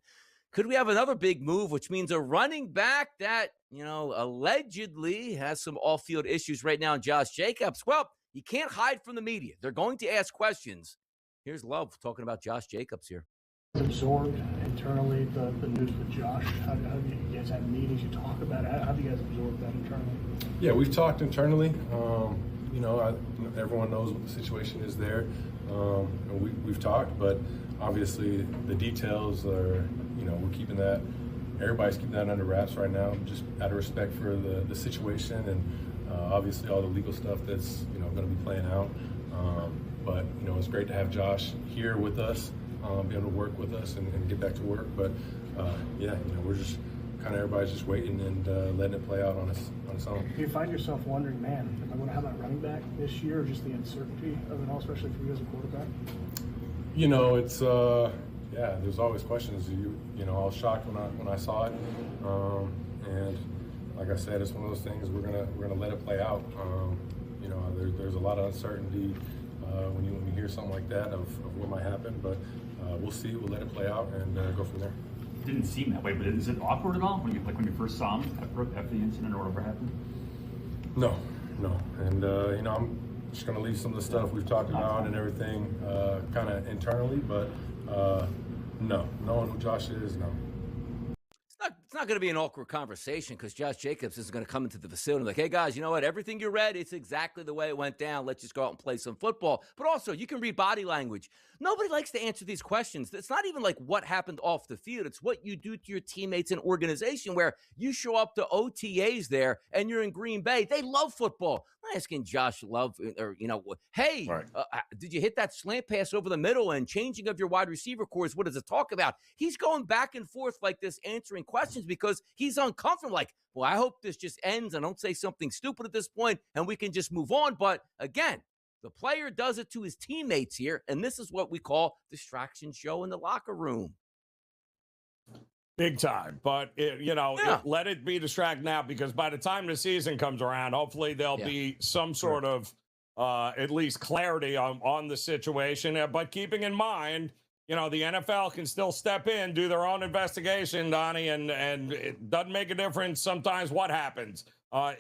Could we have another big move, which means a running back that, allegedly has some off-field issues right now in Josh Jacobs? Well, you can't hide from the media. They're going to ask questions. Here's Love talking about Josh Jacobs here. Absorbed internally the news with Josh? How do you guys have meetings? You talk about it. How do you guys absorb that internally? Yeah, we've talked internally. Everyone knows what the situation is there. We've talked, but obviously the details are, we're keeping that. Everybody's keeping that under wraps right now, just out of respect for the situation and obviously all the legal stuff that's going to be playing out. But it's great to have Josh here with us. Be able to work with us and get back to work. But we're just kind of everybody's just waiting and letting it play out on its own. Do you find yourself wondering, man, am I going to have that running back this year, or just the uncertainty of it all, especially for you as a quarterback? It's there's always questions. I was shocked when I saw it, and like I said, it's one of those things we're gonna let it play out. There's a lot of uncertainty when you hear something like that of what might happen, but we'll see. We'll let it play out and go from there. It didn't seem that way, but is it awkward at all when you first saw him after the incident or whatever happened? No, and I'm just going to leave some of the stuff we've talked about and everything kind of internally, but no, knowing who Josh is, no. It's not going to be an awkward conversation because Josh Jacobs is going to come into the facility like, hey, guys, you know what? Everything you read, it's exactly the way it went down. Let's just go out and play some football. But also, you can read body language. Nobody likes to answer these questions. It's not even like what happened off the field. It's what you do to your teammates and organization where you show up to OTAs there and you're in Green Bay. They love football. I'm not asking Josh Love or, hey, right. Did you hit that slant pass over the middle and changing of your wide receiver course? What does it talk about? He's going back and forth like this answering questions because he's uncomfortable. Like, well, I hope this just ends and don't say something stupid at this point and we can just move on. But again, the player does it to his teammates here, and this is what we call distraction show in the locker room. Big time. But, let it be distracting now because by the time the season comes around, hopefully there'll be some sort of at least clarity on the situation. But keeping in mind, the NFL can still step in, do their own investigation, Donnie, and it doesn't make a difference sometimes what happens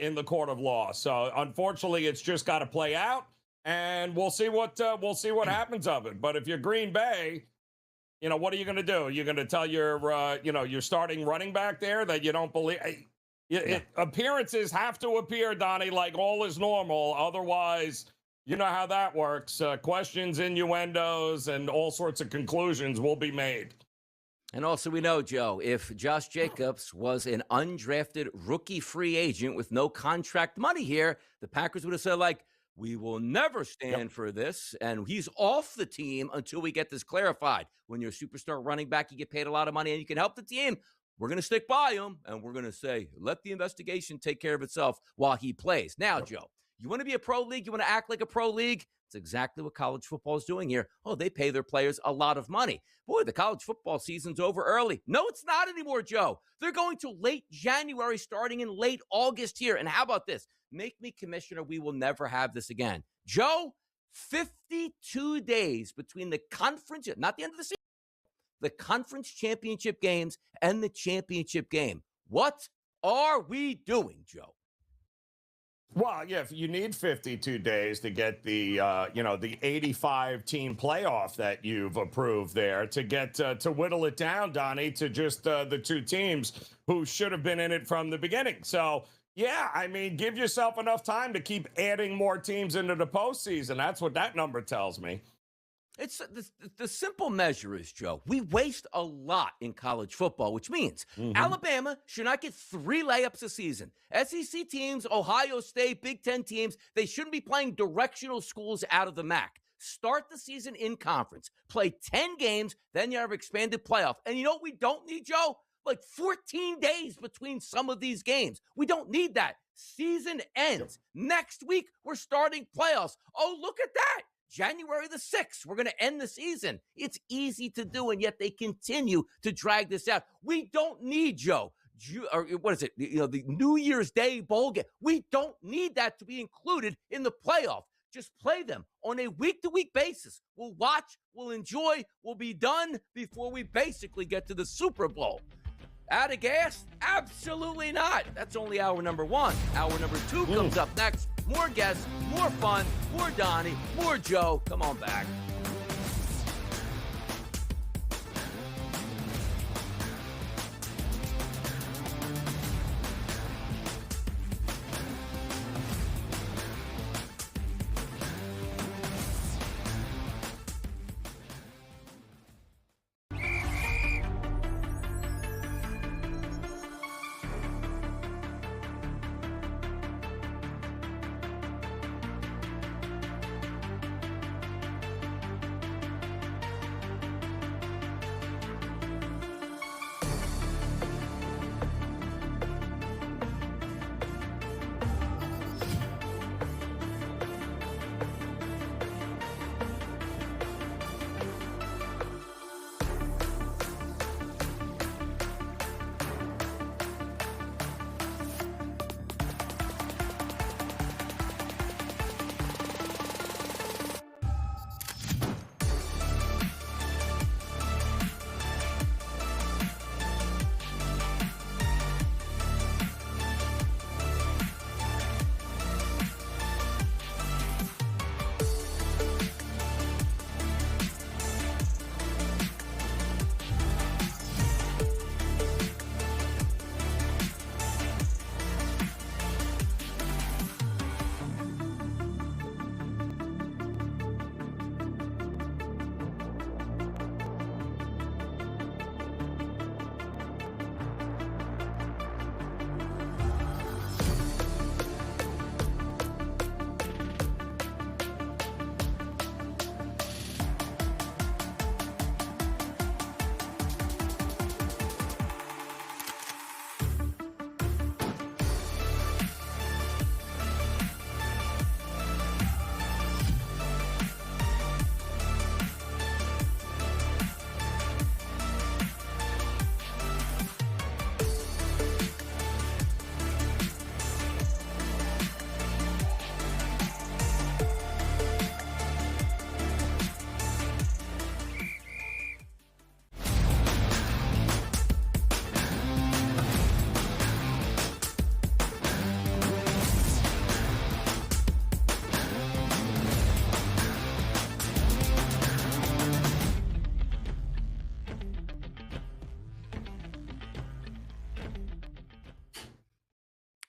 in the court of law. So, unfortunately, it's just got to play out. And we'll see what happens of it. But if you're Green Bay, what are you going to do? You're going to tell your starting running back there that you don't believe. Appearances have to appear, Donnie, like all is normal. Otherwise, you know how that works. Questions, innuendos, and all sorts of conclusions will be made. And also, we know, Joe, if Josh Jacobs was an undrafted rookie free agent with no contract money here, the Packers would have said, we will never stand for this, and he's off the team until we get this clarified. When you're a superstar running back, you get paid a lot of money, and you can help the team. We're going to stick by him, and we're going to say, let the investigation take care of itself while he plays. Now, Joe, you want to be a pro league? You want to act like a pro league? It's exactly what college football is doing here. Oh, they pay their players a lot of money. Boy, the college football season's over early. No, it's not anymore, Joe. They're going to late January, starting in late August here. And how about this? Make me commissioner. We will never have this again. Joe, 52 days between the conference, not the end of the season, the conference championship games and the championship game. What are we doing, Joe? Well, yeah, if you need 52 days to get the 85 team playoff that you've approved there to get to whittle it down, Donnie, to just the two teams who should have been in it from the beginning. So, yeah, I mean, give yourself enough time to keep adding more teams into the postseason. That's what that number tells me. It's the simple measure is, Joe, we waste a lot in college football, which means Alabama should not get 3 layups a season. SEC teams, Ohio State, Big Ten teams, they shouldn't be playing directional schools out of the MAC. Start the season in conference, play 10 games, then you have expanded playoff. And you know what we don't need, Joe? 14 days between some of these games. We don't need that. Season ends. Next week, we're starting playoffs. Oh, look at that. January the 6th, we're going to end the season. It's easy to do, and yet they continue to drag this out. We don't need, Joe, what is it? The New Year's Day bowl game. We don't need that to be included in the playoff. Just play them on a week-to-week basis. We'll watch, we'll enjoy, we'll be done before we basically get to the Super Bowl. Out of gas? Absolutely not. That's only hour number 1. Hour number 2 comes up next. More guests, more fun, more Donnie, more Joe. Come on back.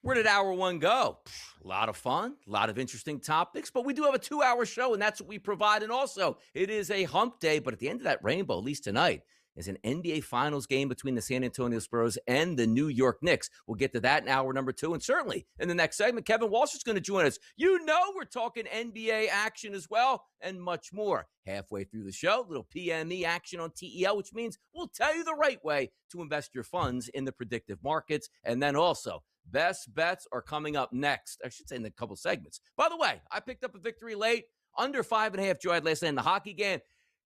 Where did hour 1 go? A lot of fun, a lot of interesting topics, but we do have a 2-hour show, and that's what we provide. And also, it is a hump day, but at the end of that rainbow, at least tonight, is an NBA Finals game between the San Antonio Spurs and the New York Knicks. We'll get to that in hour number 2, and certainly in the next segment, Kevin Walsh is going to join us. We're talking NBA action as well, and much more. Halfway through the show, little PME action on TEL, which means we'll tell you the right way to invest your funds in the predictive markets, and then also best bets are coming up next. I should say in a couple segments. By the way, I picked up a victory late, under 5.5 Joe I had last night in the hockey game.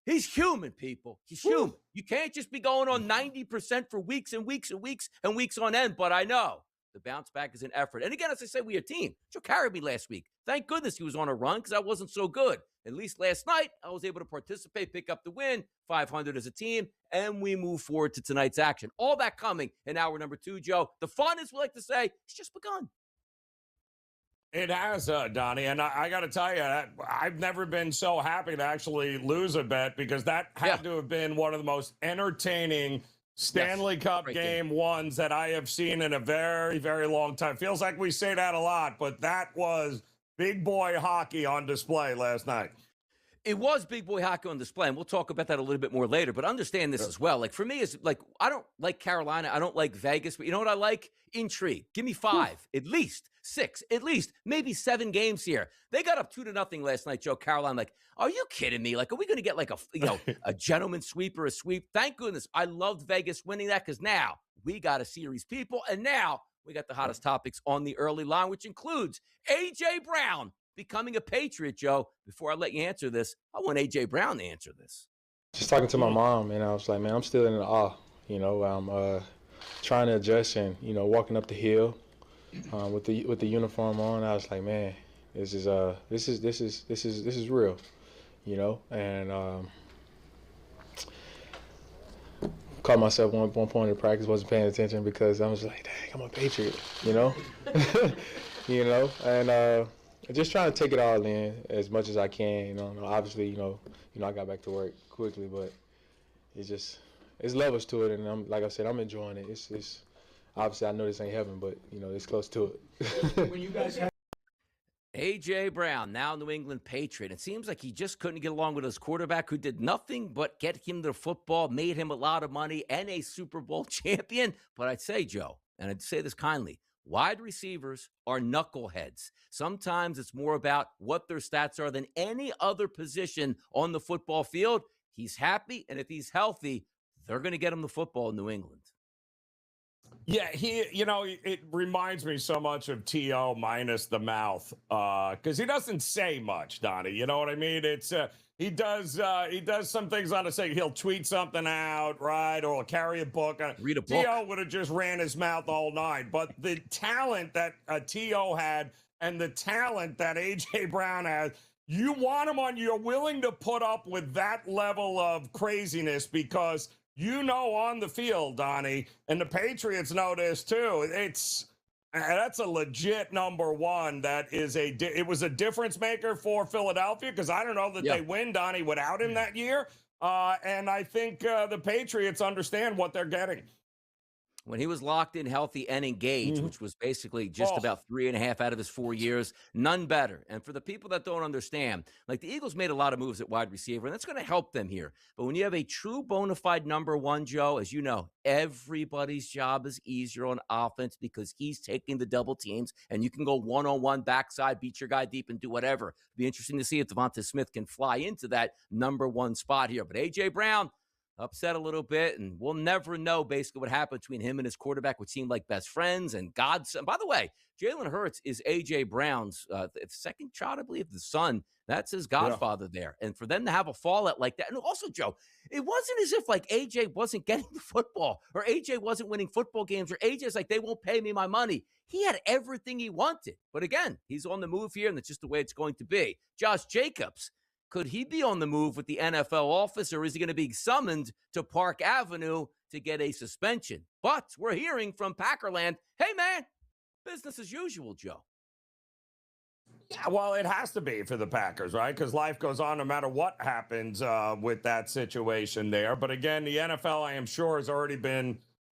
He's human, people. He's human. You can't just be going on 90% for weeks and weeks and weeks and weeks on end, but I know the bounce back is an effort. And again, as I said, we are a team. Joe carried me last week. Thank goodness he was on a run because I wasn't so good. At least last night, I was able to participate, pick up the win, 500 as a team, and we move forward to tonight's action. All that coming in hour number 2, Joe. The fun, as we like to say, it's just begun. It has, Donnie, and I got to tell you, I've never been so happy to actually lose a bet because that had to have been one of the most entertaining Stanley Cup game ones that I have seen in a very, very long time. Feels like we say that a lot, but that was big boy hockey on display last night. It was big boy hockey on display, and we'll talk about that a little bit more later. But understand this as well. Like, for me, it's like, I don't like Carolina. I don't like Vegas. But you know what I like? Intrigue. Give me 5, at least 6, at least maybe 7 games here. They got up 2-0 last night, Joe. Carolina, like, are you kidding me? Like, are we going to get like a gentleman sweep or a sweep? Thank goodness. I loved Vegas winning that because now we got a series, people. And now we got the hottest topics on the early line, which includes A.J. Brown becoming a Patriot, Joe. Before I let you answer this, I want A.J. Brown to answer this. Just talking to my mom, and I was like, man, I'm still in awe. You know, trying to adjust and, walking up the hill with the uniform on, I was like, man, this is real, and caught myself one point in practice, wasn't paying attention because I was like, dang, I'm a Patriot, and just trying to take it all in as much as I can. Obviously, I got back to work quickly, but it's levels to it, and like I said, I'm enjoying it. It's obviously I know this ain't heaven, but it's close to it. When you guys have A.J. Brown, now New England Patriot. It seems like he just couldn't get along with his quarterback who did nothing but get him the football, made him a lot of money, and a Super Bowl champion. But I'd say, Joe, and I'd say this kindly, wide receivers are knuckleheads. Sometimes it's more about what their stats are than any other position on the football field. He's happy, and if he's healthy, they're going to get him the football in New England. Yeah, it reminds me so much of T.O. minus the mouth because he doesn't say much, Donnie. You know what I mean? It's he does some things on a say. He'll tweet something out, right, or carry a book. Read a book. T.O. would have just ran his mouth all night. But the talent that T.O. had and the talent that A.J. Brown has, you want him on. You're willing to put up with that level of craziness because on the field, Donnie, and the Patriots know this too. That's a legit number one. It was a difference maker for Philadelphia because I don't know that they win, Donnie, without him that year. And I think the Patriots understand what they're getting. When he was locked in, healthy, and engaged, which was basically just about 3.5 out of his 4 years, none better. And for the people that don't understand, like the Eagles made a lot of moves at wide receiver, and that's going to help them here. But when you have a true bona fide number one, Joe, as you know, everybody's job is easier on offense because he's taking the double teams, and you can go one-on-one backside, beat your guy deep, and do whatever. It'll be interesting to see if Devonta Smith can fly into that number one spot here. But A.J. Brown, upset a little bit, and we'll never know basically what happened between him and his quarterback, which seemed like best friends and godson. By the way, Jalen Hurts is A.J. Brown's second child, I believe, the son. That's his godfather there. And for them to have a fallout like that, and also, Joe, it wasn't as if like A.J. wasn't getting the football or A.J. wasn't winning football games or A.J.'s like, they won't pay me my money. He had everything he wanted. But again, he's on the move here, and that's just the way it's going to be. Josh Jacobs, could he be on the move with the NFL office, or is he going to be summoned to Park Avenue to get a suspension? But we're hearing from Packerland, hey, man, business as usual, Joe. Yeah, well, it has to be for the Packers, right? Because life goes on no matter what happens with that situation there. But again, the NFL, I am sure,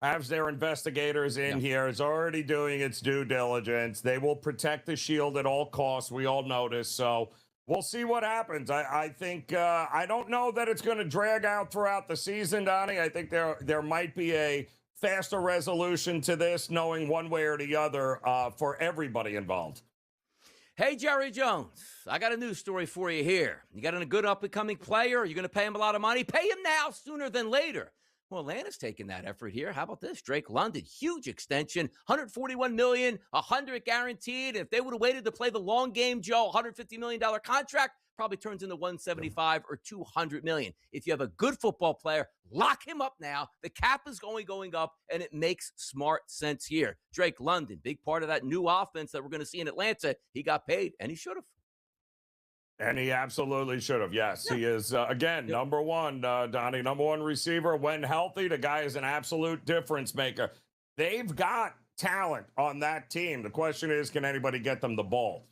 has their investigators in here, is already doing its due diligence. They will protect the shield at all costs. We all know this. So we'll see what happens. I think I don't know that it's going to drag out throughout the season, Donnie. I think there might be a faster resolution to this, knowing one way or the other for everybody involved. Hey, Jerry Jones, I got a news story for you here. You got a good up-and-coming player? You're going to pay him a lot of money? Pay him now sooner than later. Well, Atlanta's taking that effort here. How about this? Drake London, huge extension, $141 million, $100 guaranteed. If they would have waited to play the long game, Joe, $150 million contract probably turns into $175 or $200 million. If you have a good football player, lock him up now. The cap is going up, and it makes smart sense here. Drake London, big part of that new offense that we're going to see in Atlanta. He got paid, and he should have. And he absolutely should have. Yes, he is, again, number one, Donnie, number one receiver. When healthy, the guy is an absolute difference maker. They've got talent on that team. The question is, can anybody get them the ball?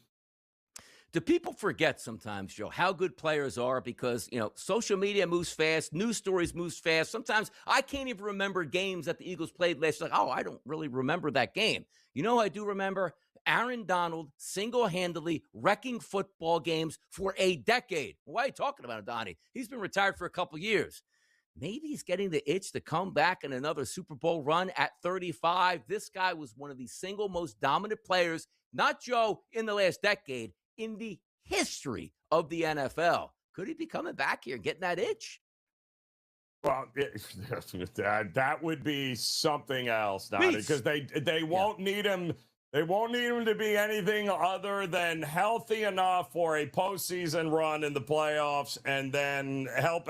Do people forget sometimes, Joe, how good players are? Because, social media moves fast. News stories moves fast. Sometimes I can't even remember games that the Eagles played last year. Like, I don't really remember that game. You know, I do remember Aaron Donald single-handedly wrecking football games for a decade. Why are you talking about it, Donnie? He's been retired for a couple years. Maybe he's getting the itch to come back in another Super Bowl run at 35. This guy was one of the single most dominant players, not Joe, in the last decade, in the history of the NFL. Could he be coming back here and getting that itch? Well, that would be something else, Donnie, because they won't need him. They won't need him to be anything other than healthy enough for a postseason run in the playoffs, and then help.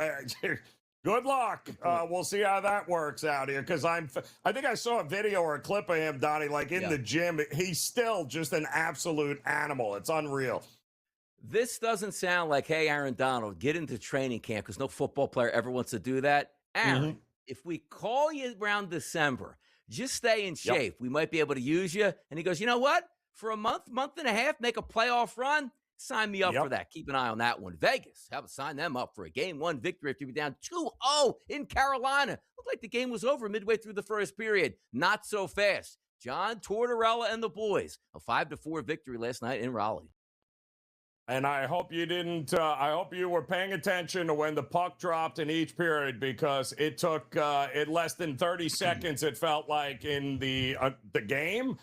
Good luck. We'll see how that works out here because I think I saw a video or a clip of him, Donnie, like in the gym. He's still just an absolute animal. It's unreal. This doesn't sound like, hey, Aaron Donald, get into training camp because no football player ever wants to do that. Aaron, if we call you around December, just stay in shape. We might be able to use you. And he goes, you know what? For a month and a half, make a playoff run. Sign me up for that. Keep an eye on that one. Vegas, how about sign them up for a Game 1 victory after being down 2-0 in Carolina. Looked like the game was over midway through the first period. Not so fast. John Tortorella and the boys, a 5-4 victory last night in Raleigh. And I hope you didn't. I hope you were paying attention to when the puck dropped in each period because it took it less than 30 seconds. It felt like in the game.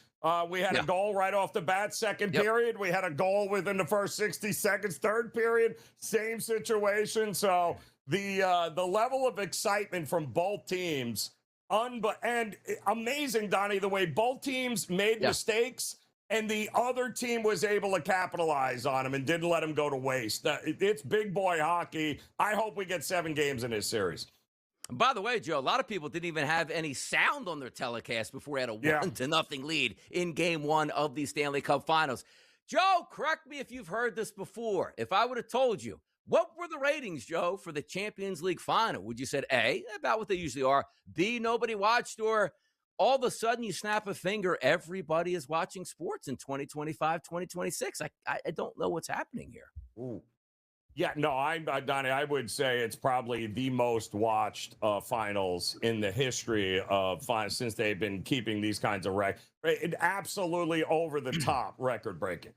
We had a goal right off the bat. Second period, we had a goal within the first 60 seconds. Third period, same situation. So the level of excitement from both teams, and amazing, Donnie, the way both teams made mistakes. And the other team was able to capitalize on them and didn't let them go to waste. It's big boy hockey. I hope we get 7 games in this series. And by the way, Joe, a lot of people didn't even have any sound on their telecast before we had a 1-0 lead in Game 1 of the Stanley Cup Finals. Joe, correct me if you've heard this before. If I would have told you, what were the ratings, Joe, for the Champions League Final? Would you said A, about what they usually are, B, nobody watched, or all of a sudden you snap a finger, everybody is watching sports in 2025, 2026. I don't know what's happening here. Ooh. Yeah, no, Donnie, I would say it's probably the most watched finals in the history of finals since they've been keeping these kinds of records. Absolutely over the top, record breaking.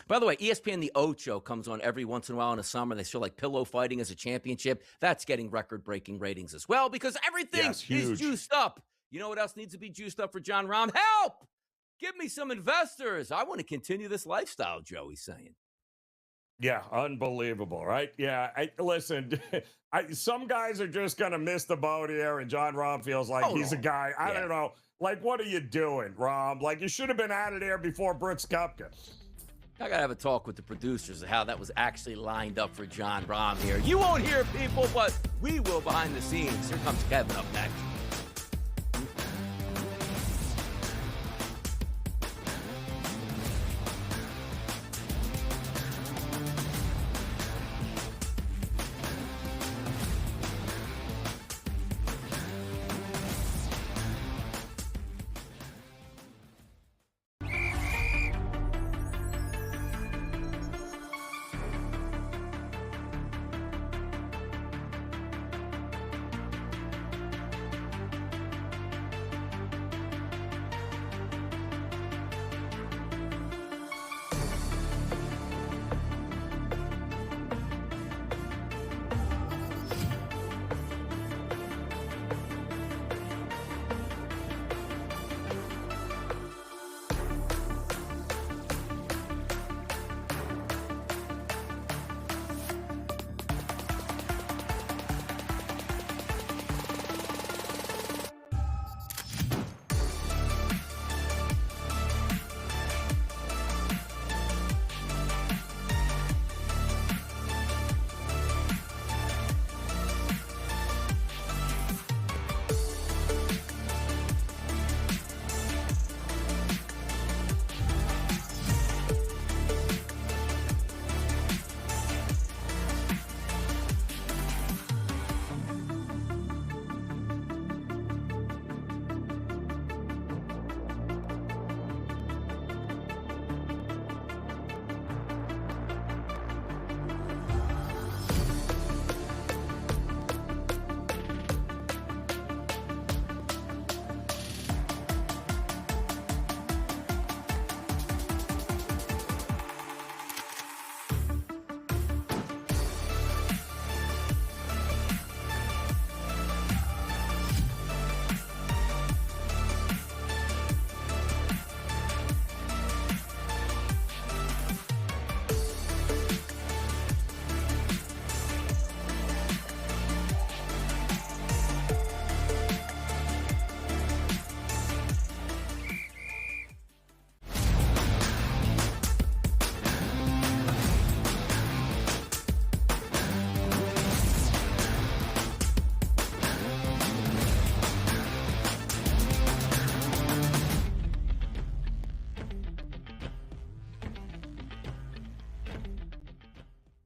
By the way, ESPN The Ocho comes on every once in a while in the summer. They show like pillow fighting as a championship. That's getting record-breaking ratings as well because everything is juiced up. You know what else needs to be juiced up for John Rahm? Help! Give me some investors. I want to continue this lifestyle, Joe, he's saying. Yeah, unbelievable, right? Yeah, listen, some guys are just going to miss the boat here, and John Rahm feels like he's a guy. I don't know. Like, what are you doing, Rahm? Like, you should have been out of there before Brooks Koepka. I got to have a talk with the producers of how that was actually lined up for John Rahm here. You won't hear people, but we will behind the scenes. Here comes Kevin up next.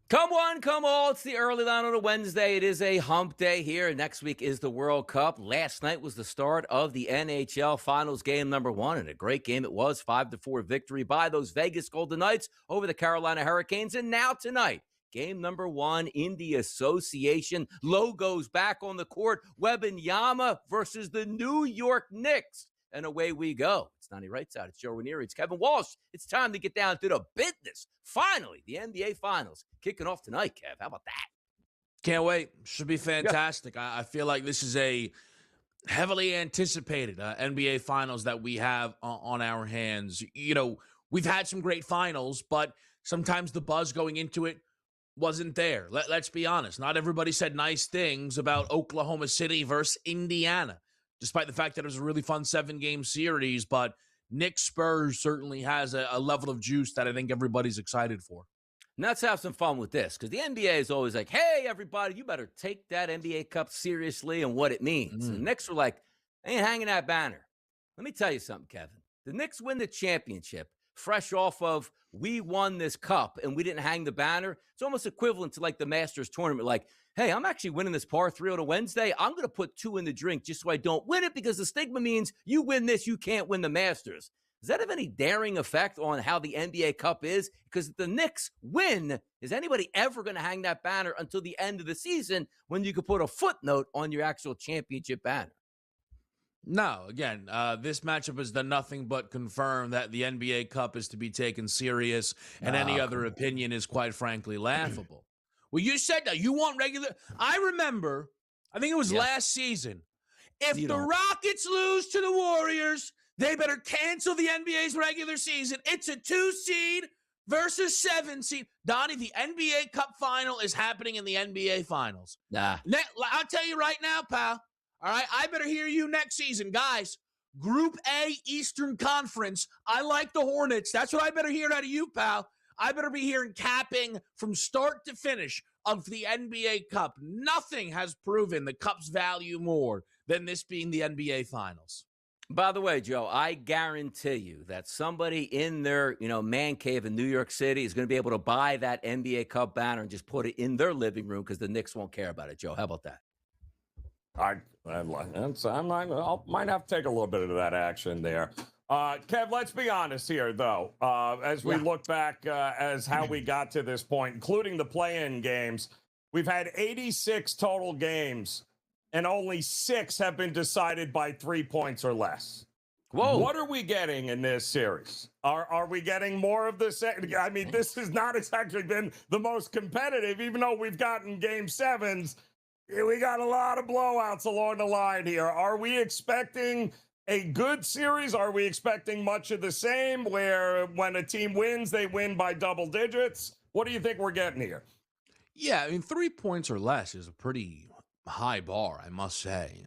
Come one, come all. It's the early line on a Wednesday. It is a hump day here. Next week is the World Cup. Last night was the start of the NHL Finals game number 1, and a great game it was. 5-4 victory by those Vegas Golden Knights over the Carolina Hurricanes. And now tonight, game number 1 in the association. Logos back on the court. Wembanyama versus the New York Knicks. And away we go. It's Donnie Right Side. It's Joe Ranieri. It's Kevin Walsh. It's time to get down to the business. Finally, the NBA Finals kicking off tonight, Kev. How about that? Can't wait. Should be fantastic. Yeah. I feel like this is a heavily anticipated NBA Finals that we have on our hands. You know, we've had some great finals, but sometimes the buzz going into it wasn't there. Let's be honest. Not everybody said nice things about Oklahoma City versus Indiana, despite the fact that it was a really fun 7-game series. But Knicks Spurs certainly has a level of juice that I think everybody's excited for. And let's have some fun with this, because the NBA is always like, hey, everybody, you better take that NBA Cup seriously and what it means. And the Knicks were like, I ain't hanging that banner. Let me tell you something, Kevin. The Knicks win the championship fresh off of we won this cup and we didn't hang the banner. It's almost equivalent to like the Masters tournament. Like, hey, I'm actually winning this par 3 on a Wednesday. I'm going to put 2 in the drink just so I don't win it, because the stigma means you win this, you can't win the Masters. Does that have any daring effect on how the NBA Cup is? Because if the Knicks win, is anybody ever going to hang that banner until the end of the season when you could put a footnote on your actual championship banner? No, again, this matchup has done nothing but confirm that the NBA Cup is to be taken serious, and any other opinion is, quite frankly, laughable. Well, you said that you want regular. I remember, I think it was last season. If the Rockets lose to the Warriors, they better cancel the NBA's regular season. It's a 2-seed versus 7-seed. Donnie, the NBA Cup final is happening in the NBA Finals. I'll tell you right now, pal. All right, I better hear you next season. Guys, Group A Eastern Conference, I like the Hornets. That's what I better hear out of you, pal. I better be hearing capping from start to finish of the NBA Cup. Nothing has proven the Cup's value more than this being the NBA Finals. By the way, Joe, I guarantee you that somebody in their, man cave in New York City is going to be able to buy that NBA Cup banner and just put it in their living room because the Knicks won't care about it, Joe. How about that? I might have to take a little bit of that action there. Kev, let's be honest here, though. As we look back as how we got to this point, including the play-in games, we've had 86 total games, and only 6 have been decided by 3 points or less. Whoa. What are we getting in this series? Are we getting more of this? I mean, this has not exactly been the most competitive, even though we've gotten game 7s. We got a lot of blowouts along the line here. Are we expecting a good series? Are we expecting much of the same, where when a team wins, they win by double digits? What do you think we're getting here? Yeah, I mean, 3 points or less is a pretty high bar, I must say.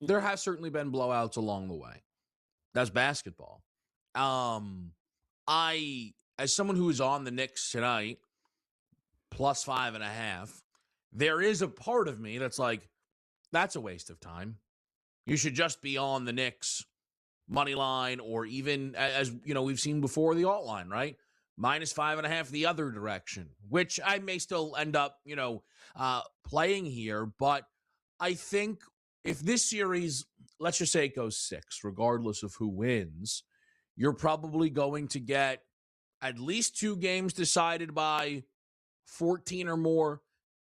There has certainly been blowouts along the way. That's basketball. As someone who is on the Knicks tonight, plus 5.5, there is a part of me that's like, that's a waste of time. You should just be on the Knicks money line, or even, as we've seen before, the alt line, right? Minus 5.5 the other direction, which I may still end up, playing here. But I think if this series, let's just say it goes 6, regardless of who wins, you're probably going to get at least 2 games decided by 14 or more,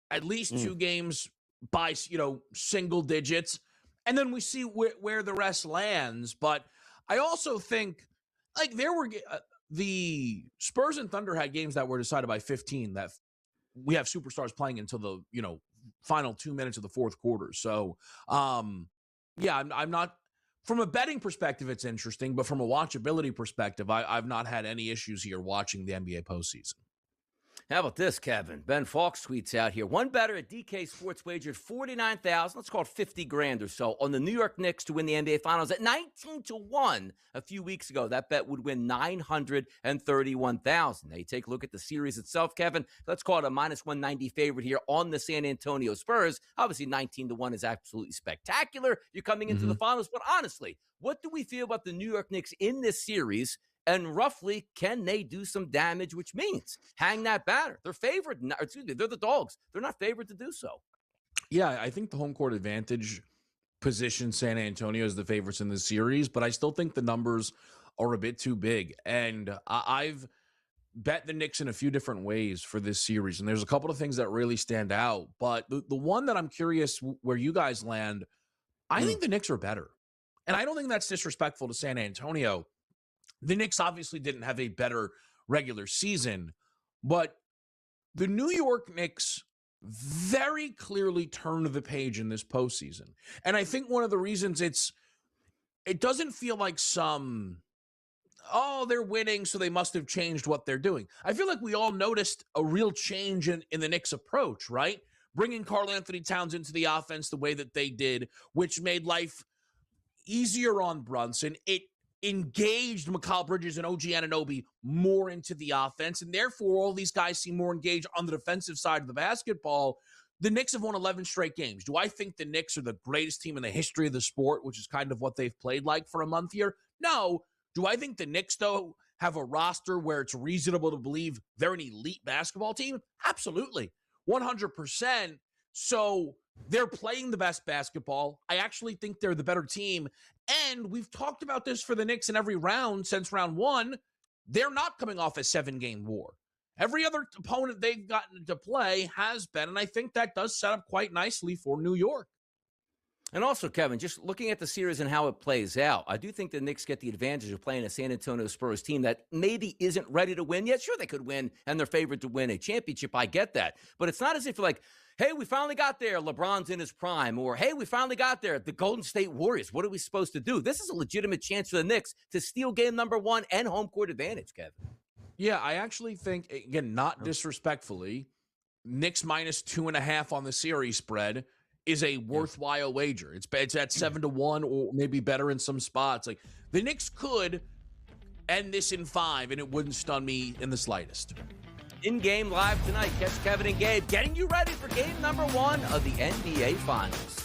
at least 2 games by, single digits. And then we see where the rest lands. But I also think, like, there were the Spurs and Thunder had games that were decided by 15 that we have superstars playing until the, final 2 minutes of the fourth quarter. So, I'm not, from a betting perspective, it's interesting, but from a watchability perspective, I've not had any issues here watching the NBA postseason. How about this, Kevin? Ben Falks tweets out here. One bettor at DK Sports wagered $49,000, let's call it $50,000 or so, on the New York Knicks to win the NBA Finals at 19-1 a few weeks ago. That bet would win $931,000. Now you take a look at the series itself, Kevin. Let's call it a minus 190 favorite here on the San Antonio Spurs. Obviously, 19-1 is absolutely spectacular. You're coming into the finals, but honestly, what do we feel about the New York Knicks in this series? And roughly, can they do some damage, which means hang that banner. They're favored. They're the dogs. They're not favored to do so. Yeah, I think the home court advantage positions San Antonio as the favorites in this series, but I still think the numbers are a bit too big. And I've bet the Knicks in a few different ways for this series, and there's a couple of things that really stand out. But the one that I'm curious where you guys land, I think the Knicks are better. And I don't think that's disrespectful to San Antonio. The Knicks obviously didn't have a better regular season, but the New York Knicks very clearly turned the page in this postseason. And I think one of the reasons it doesn't feel like they're winning, so they must have changed what they're doing. I feel like we all noticed a real change in the Knicks' approach, right? Bringing Karl Anthony Towns into the offense the way that they did, which made life easier on Brunson. It engaged Mikal Bridges and OG Anunoby more into the offense, and therefore all these guys seem more engaged on the defensive side of the basketball. The Knicks have won 11 straight games. Do I think the Knicks are the greatest team in the history of the sport, which is kind of what they've played like for a month here? No. Do I think the Knicks, though, have a roster where it's reasonable to believe they're an elite basketball team? Absolutely. 100%. So they're playing the best basketball. I actually think they're the better team. And we've talked about this for the Knicks in every round since round one. They're not coming off a 7-game war. Every other opponent they've gotten to play has been, and I think that does set up quite nicely for New York. And also, Kevin, just looking at the series and how it plays out, I do think the Knicks get the advantage of playing a San Antonio Spurs team that maybe isn't ready to win yet. Sure, they could win, and they're favored to win a championship. I get that. But it's not as if you're like, hey, we finally got there. LeBron's in his prime. Or, hey, we finally got there. The Golden State Warriors. What are we supposed to do? This is a legitimate chance for the Knicks to steal game number one and home court advantage, Kevin. Yeah, I actually think, again, not disrespectfully, Knicks minus 2.5 on the series spread is a worthwhile wager. It's at 7-1 or maybe better in some spots. Like the Knicks could end this in 5, and it wouldn't stun me in the slightest. In-game live tonight, catch Kevin and Gabe getting you ready for game number 1 of the NBA Finals.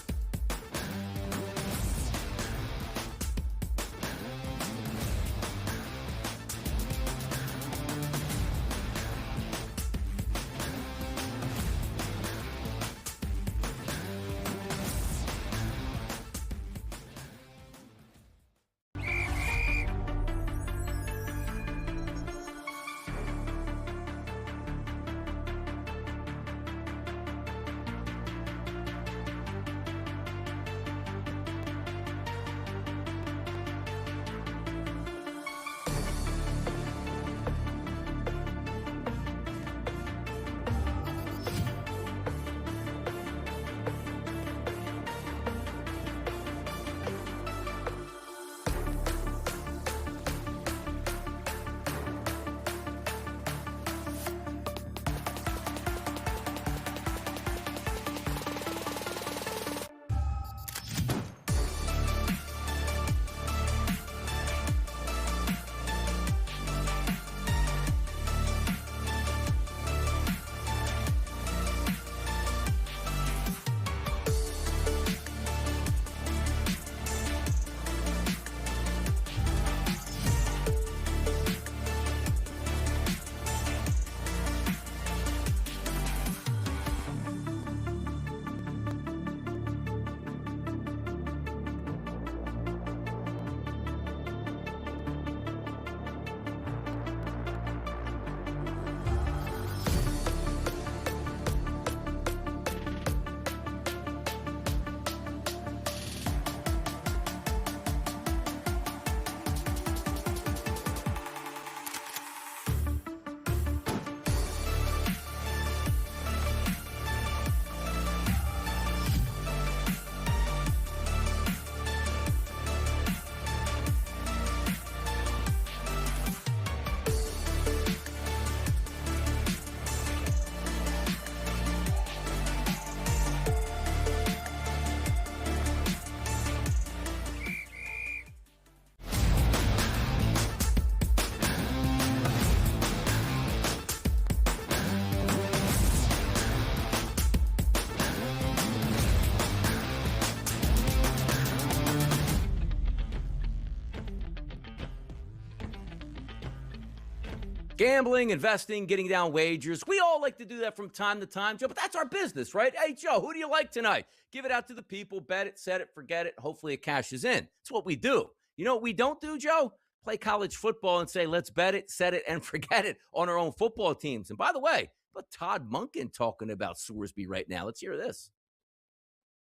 Gambling, investing, getting down wagers. We all like to do that from time to time, Joe, but that's our business, right? Hey, Joe, who do you like tonight? Give it out to the people, bet it, set it, forget it. Hopefully it cashes in. That's what we do. You know what we don't do, Joe? Play college football and say, let's bet it, set it, and forget it on our own football teams. And by the way, but Todd Monken talking about Sorsby right now. Let's hear this.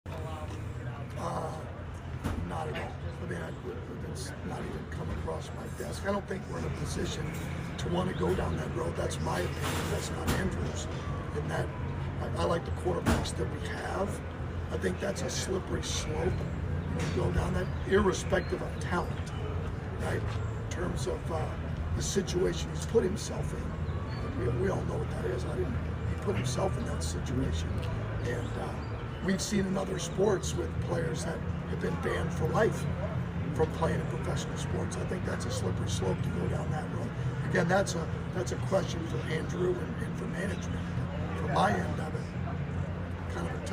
Not at all. I mean, it's not even come across my desk. I don't think we're in a position to want to go down that road. That's my opinion. That's not Andrew's. In that, I like the quarterbacks that we have. I think that's a slippery slope. You go down that, irrespective of talent, right? In terms of the situation he's put himself in. We all know what that is. He put himself in that situation. And we've seen in other sports with players that have been banned for life from playing in professional sports. I think that's a slippery slope to go down that road. Again, that's a question for Andrew and for management. From my end of it, kind of a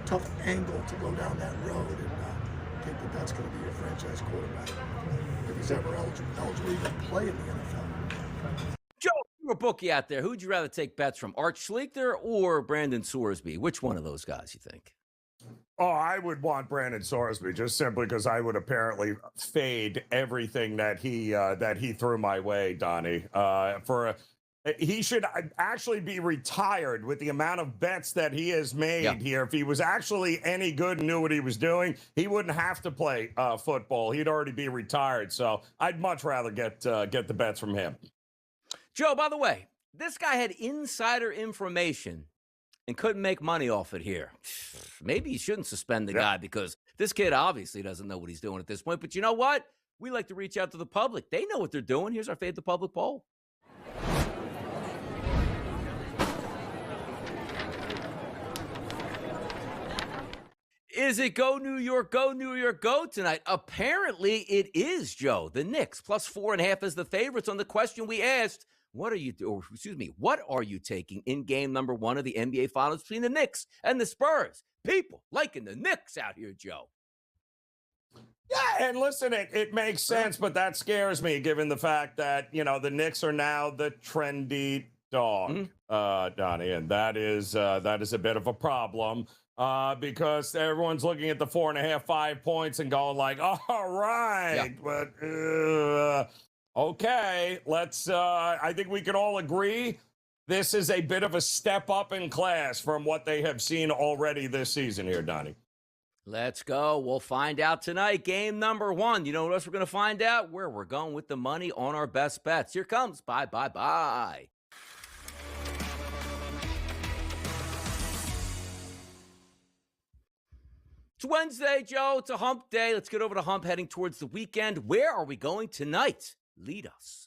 tough angle to go down that road and think that that's going to be your franchise quarterback if he's ever eligible to even play in the NFL. Joe, you're a bookie out there. Who'd you rather take bets from, Art Schlichter or Brandon Sorsby? Which one of those guys you think? Oh, I would want Brandon Sorsby just simply because I would apparently fade everything that he threw my way, Donnie. He should actually be retired with the amount of bets that he has made here. If he was actually any good and knew what he was doing, he wouldn't have to play football. He'd already be retired. So I'd much rather get the bets from him. Joe, by the way, this guy had insider information and couldn't make money off it here. Maybe you shouldn't suspend the guy because this kid obviously doesn't know what he's doing at this point. But you know what? We like to reach out to the public. They know what they're doing. Here's our Fade the Public poll. Is it go New York, go tonight? Apparently it is, Joe. The Knicks plus 4.5 is the favorites on the question we asked. What are you taking in game number 1 of the NBA Finals between the Knicks and the Spurs? People liking the Knicks out here, Joe. Yeah, and listen, it makes sense, but that scares me given the fact that, the Knicks are now the trendy dog, Donnie, and that is a bit of a problem because everyone's looking at the 4.5, 5 points and going like, all right, but okay, let's, I think we can all agree this is a bit of a step up in class from what they have seen already this season here, Donnie. Let's go. We'll find out tonight. Game number 1. You know what else we're going to find out? Where we're going with the money on our best bets. Here comes. Bye. It's Wednesday, Joe. It's a hump day. Let's get over to hump heading towards the weekend. Where are we going tonight? Lead us.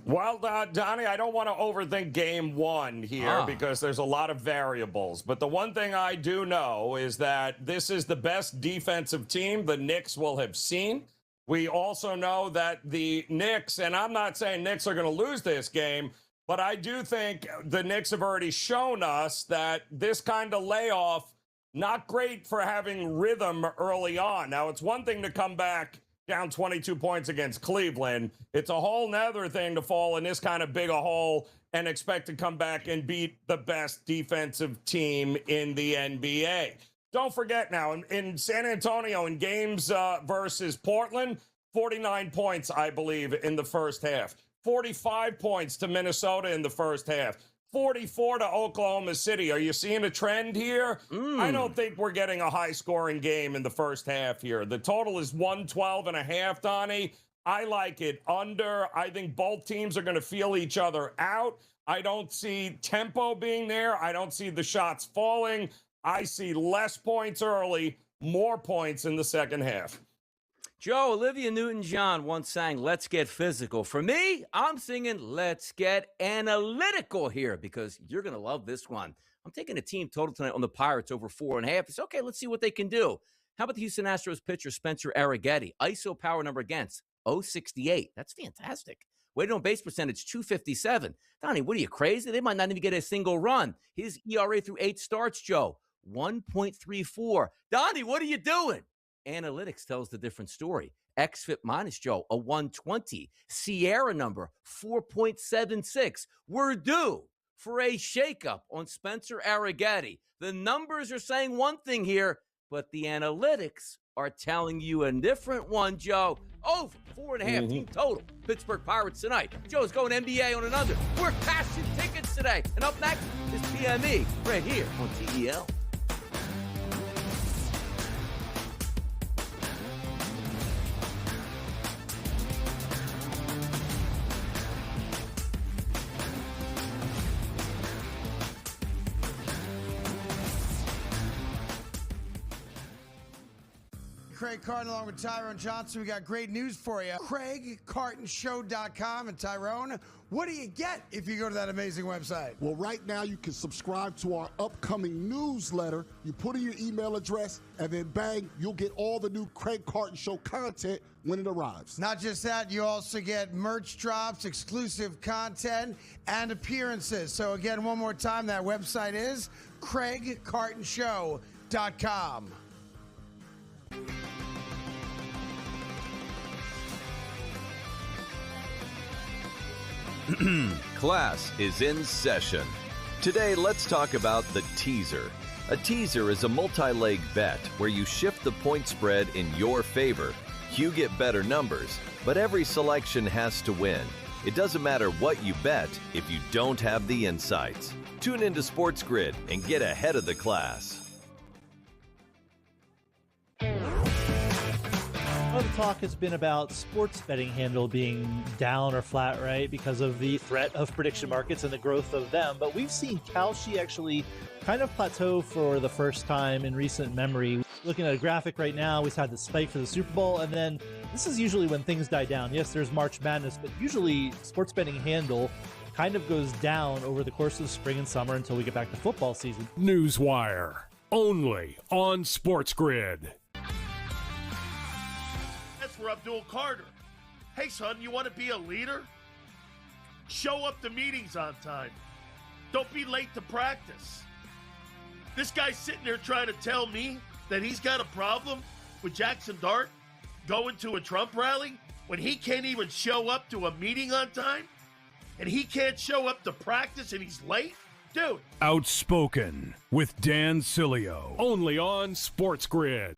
Well, Donnie, I don't want to overthink game 1 here because there's a lot of variables. But the one thing I do know is that this is the best defensive team the Knicks will have seen. We also know that the Knicks, and I'm not saying Knicks are going to lose this game, but I do think the Knicks have already shown us that this kind of layoff, not great for having rhythm early on. Now, it's one thing to come back down 22 points against Cleveland. It's a whole nother thing to fall in this kind of big a hole and expect to come back and beat the best defensive team in the NBA. Don't forget now, in San Antonio, in games versus Portland, 49 points, I believe, in the first half. 45 points to Minnesota in the first half. 44 to Oklahoma City. Are you seeing a trend here? I don't think we're getting a high-scoring game in the first half here. The total is 112.5, Donnie. I like it under. I think both teams are going to feel each other out. I don't see tempo being there. I don't see the shots falling. I see less points early, more points in the second half. Joe, Olivia Newton-John once sang, "Let's get physical." For me, I'm singing, "Let's get analytical" here because you're going to love this one. I'm taking a team total tonight on the Pirates over 4.5. It's okay. Let's see what they can do. How about the Houston Astros pitcher, Spencer Arrighetti? ISO power number against, 068. That's fantastic. Weighted on base percentage, 257. Donnie, what are you, crazy? They might not even get a single run. His ERA through 8 starts, Joe, 1.34. Donnie, what are you doing? Analytics tells the different story. XFIP minus Joe, a 120. Sierra number, 4.76. We're due for a shakeup on Spencer Arrighetti. The numbers are saying one thing here, but the analytics are telling you a different one, Joe. Over 4.5 team total. Pittsburgh Pirates tonight. Joe's going NBA on another. We're cashing tickets today. And up next is PME right here on TEL. Craig Carton along with Tyrone Johnson. We got great news for you. CraigCartonShow.com. And Tyrone, what do you get if you go to that amazing website? Well, right now you can subscribe to our upcoming newsletter. You put in your email address, and then bang, you'll get all the new Craig Carton Show content when it arrives. Not just that, you also get merch drops, exclusive content, and appearances. So again, one more time, that website is CraigCartonShow.com. Class is in session. Today, let's talk about the teaser. A teaser is a multi-leg bet where you shift the point spread in your favor. You get better numbers, but every selection has to win. It doesn't matter what you bet if you don't have the insights. Tune into SportsGrid and get ahead of the class. Well, the talk has been about sports betting handle being down or flat, right, because of the threat of prediction markets and the growth of them. But we've seen Kalshi actually kind of plateau for the first time in recent memory. Looking at a graphic right now, we've had the spike for the Super Bowl, and then this is usually when things die down. Yes, there's March Madness, but usually sports betting handle kind of goes down over the course of the spring and summer until we get back to football season. Newswire, only on SportsGrid. For Abdul Carter. Hey, son, you want to be a leader? Show up to meetings on time. Don't be late to practice. This guy's sitting there trying to tell me that he's got a problem with Jackson Dart going to a Trump rally when he can't even show up to a meeting on time? And he can't show up to practice and he's late? Dude. Outspoken with Dan Cilio, only on SportsGrid.